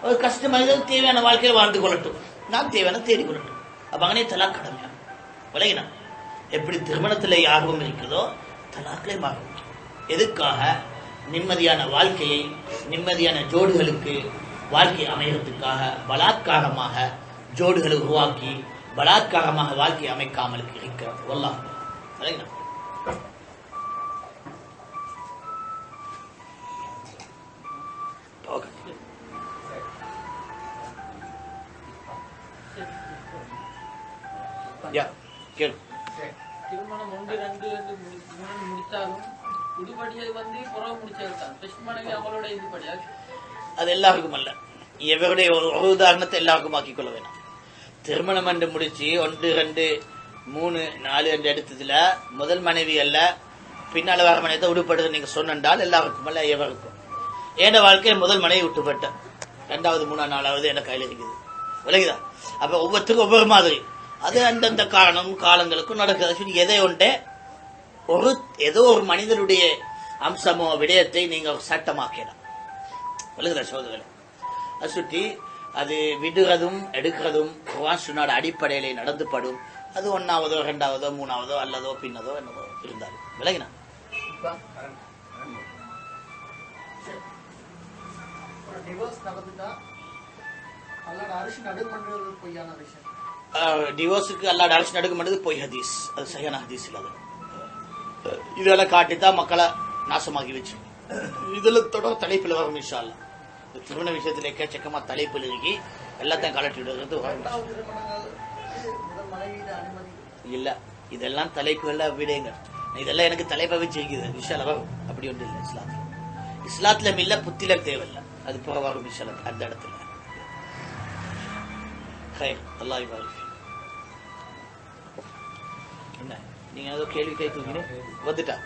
ஒரு கஷ்டமாக தேவையான வாழ்க்கையை வாழ்ந்து கொள்ளட்டும், நான் தேவையான தேடி கொள்ளட்டும். அப்ப அங்கனே தலாக் கடமையா விலகினா. எப்படி திருமணத்தில் ஆர்வம் இருக்கிறதோ தலாக்களே ஆர்வம். எதுக்காக? நிம்மதியான வாழ்க்கையை, நிம்மதியான ஜோடுகளுக்கு வாழ்க்கை அமைகிறதுக்காக பலாத்காரமாக ஜோடுகளை உருவாக்கி பலாத்காரமாக வாழ்க்கை அமைக்காமல் இருக்கிறது. வல்லாஹ் விலகினா. திருமணம் 1 2 முடித்தாலும் உடுபடியை புறவு முடிச்சாலும் அவளோட இதுபடியா அது எல்லாருக்கும் அல்ல. எவருடைய ஒரு உதாரணத்தை எல்லாருக்கும் ஆக்கிக் கொள்ள வேணாம். திருமணம் என்று முடிச்சு 1 2 3 4 என்று எடுத்ததுல முதல் மனைவி அல்ல பின்னால வர மனைவி உடுப்படுறது நீங்க சொன்னால் எல்லாருக்கும் அல்ல எவருக்கும். ஏன் வாழ்க்கை முதல் மனைவி விட்டுப்பட்ட 2வது 3வது 4வது என்ன கையில் இருக்குது விலகுதா. அப்ப ஒவ்வொருத்தருக்கும் ஒவ்வொரு மாதிரி அது அந்தந்த காலங்களுக்கும் நடக்குது. எதை ஒன்றே ஏதோ ஒரு மனிதனுடைய அம்சமோ விடயத்தை நீங்க சட்டமாக்கலாம் விலகுதா சோதனை. அது சுற்றி அது விடுறதும் எடுக்கிறதும் குர்ஆன் சுன்னாஹ் அடிப்படையிலே நடந்துப்படும். அது 1வதோ 2வதோ 3வதோ அல்லதோ பின்னதோ என்னவோ இருந்தாலும் விலகினா. டிவோர்ஸுக்கு அல்லாஹ் அரசு நடுக்குமன்றது பொய் ஹதீஸ், அது சரியான ஹதீஸ் இல்லாத. இதெல்லாம் காட்டித்தான் மக்களை நாசமாக்கி வச்சு இதுல தொடர் தலைப்பில் வரும் இன்ஷா அல்லாஹ். திருமண விஷயத்துல எக்கச்சக்கமா தலைப்பில் இருக்கி எல்லாத்தையும் கலட்டி விடுறது இல்ல. இதெல்லாம் தலைப்புகள்ல விடுங்க. இதெல்லாம் எனக்கு தலைப்பை வச்சிருக்குது இன்ஷா அல்லாஹ் வரும். அப்படி ஒன்று இல்லை இஸ்லாத்துல. இஸ்லாத்துல இல்ல புத்தில தேவையில்லை, அது போக வரும் இன்ஷா அல்லாஹ் அந்த இடத்துல. அல்லாஹ் இபாரிக். என்ன நீங்க ஏதோ கேள்வி கேட்குறீங்க வந்துட்டா?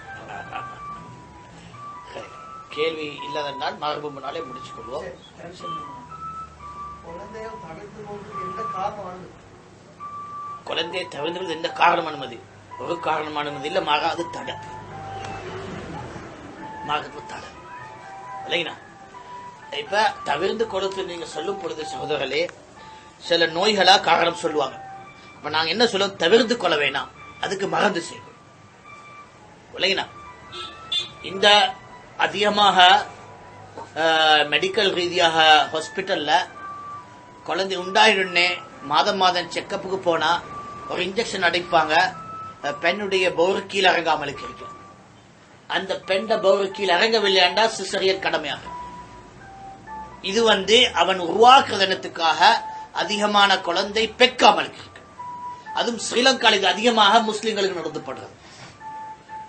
கேள்வி இல்லாதனால் மரபு முன்னாலே முடிச்சு கொள்வோம். குழந்தையை தவிர்த்து எந்த காரணம் அனுமதி? ஒரு காரணம் அனுமதி இல்ல, மாறாது தடை. மாறாது தடை இல்லைங்களா? இப்ப தவிர்த்து கொடுத்து நீங்க சொல்லும் பொழுது சகோதரர்களே சில நோய்களா காரணம் சொல்லுவாங்க. அப்ப நாங்க என்ன சொல்லுவோம்? தவிர்த்து கொள்ள வேணாம், அதுக்கு மறந்து செய்வோம் இல்லைங்களா? இந்த அதிகமாக மெடிக்கல் ரீதியாக ஹாஸ்பிட்டல்ல குழந்தை உண்டாயிடுன்னே மாதம் செக்கப்புக்கு போனா ஒரு இன்ஜெக்ஷன் அடிப்பாங்க. பெண்ணுடைய பௌரு கீழ் இறங்காமலுக்கு இருக்கு. அந்த பெண்ண பௌரு கீழ் இறங்கவில்லையாண்டா சிசரியன் கடமையாகும். இது அவன் உருவாக்குறதுக்காக அதிகமான குழந்தை பெக்காமலுக்கு இருக்கு. அதுவும் ஸ்ரீலங்காவில் இது அதிகமாக முஸ்லிம்களுக்கு நடத்தப்படுறது.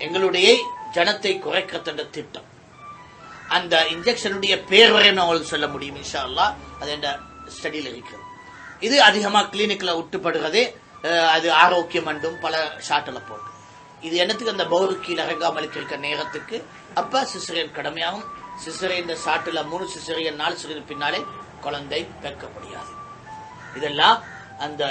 எங்களுடைய ஜனத்தை குறைக்க திட்டம். அந்த இன்ஜெக்ஷனுடைய பேர் வரை நான் சொல்ல முடியும் இன்ஷா அல்லாஹ். அது என்ற ஸ்டடியில் இருக்கிறது. இது அதிகமா கிளினிக்ல விட்டுப்படுறது. அது ஆரோக்கியம் என்றும் பல ஷாட்டில் போடுது. இது என்னத்துக்கு? அந்த பௌரு கீழ் இறங்காமலுக்கு இருக்க நேரத்துக்கு அப்ப சிசரியன் கடமையாகும். சிசரியன் ஷாட்டில் 3 சிசரியன் 4 சிசரியன் பின்னாலே குழந்தை பெக்க முடியாது. இதெல்லாம் அந்த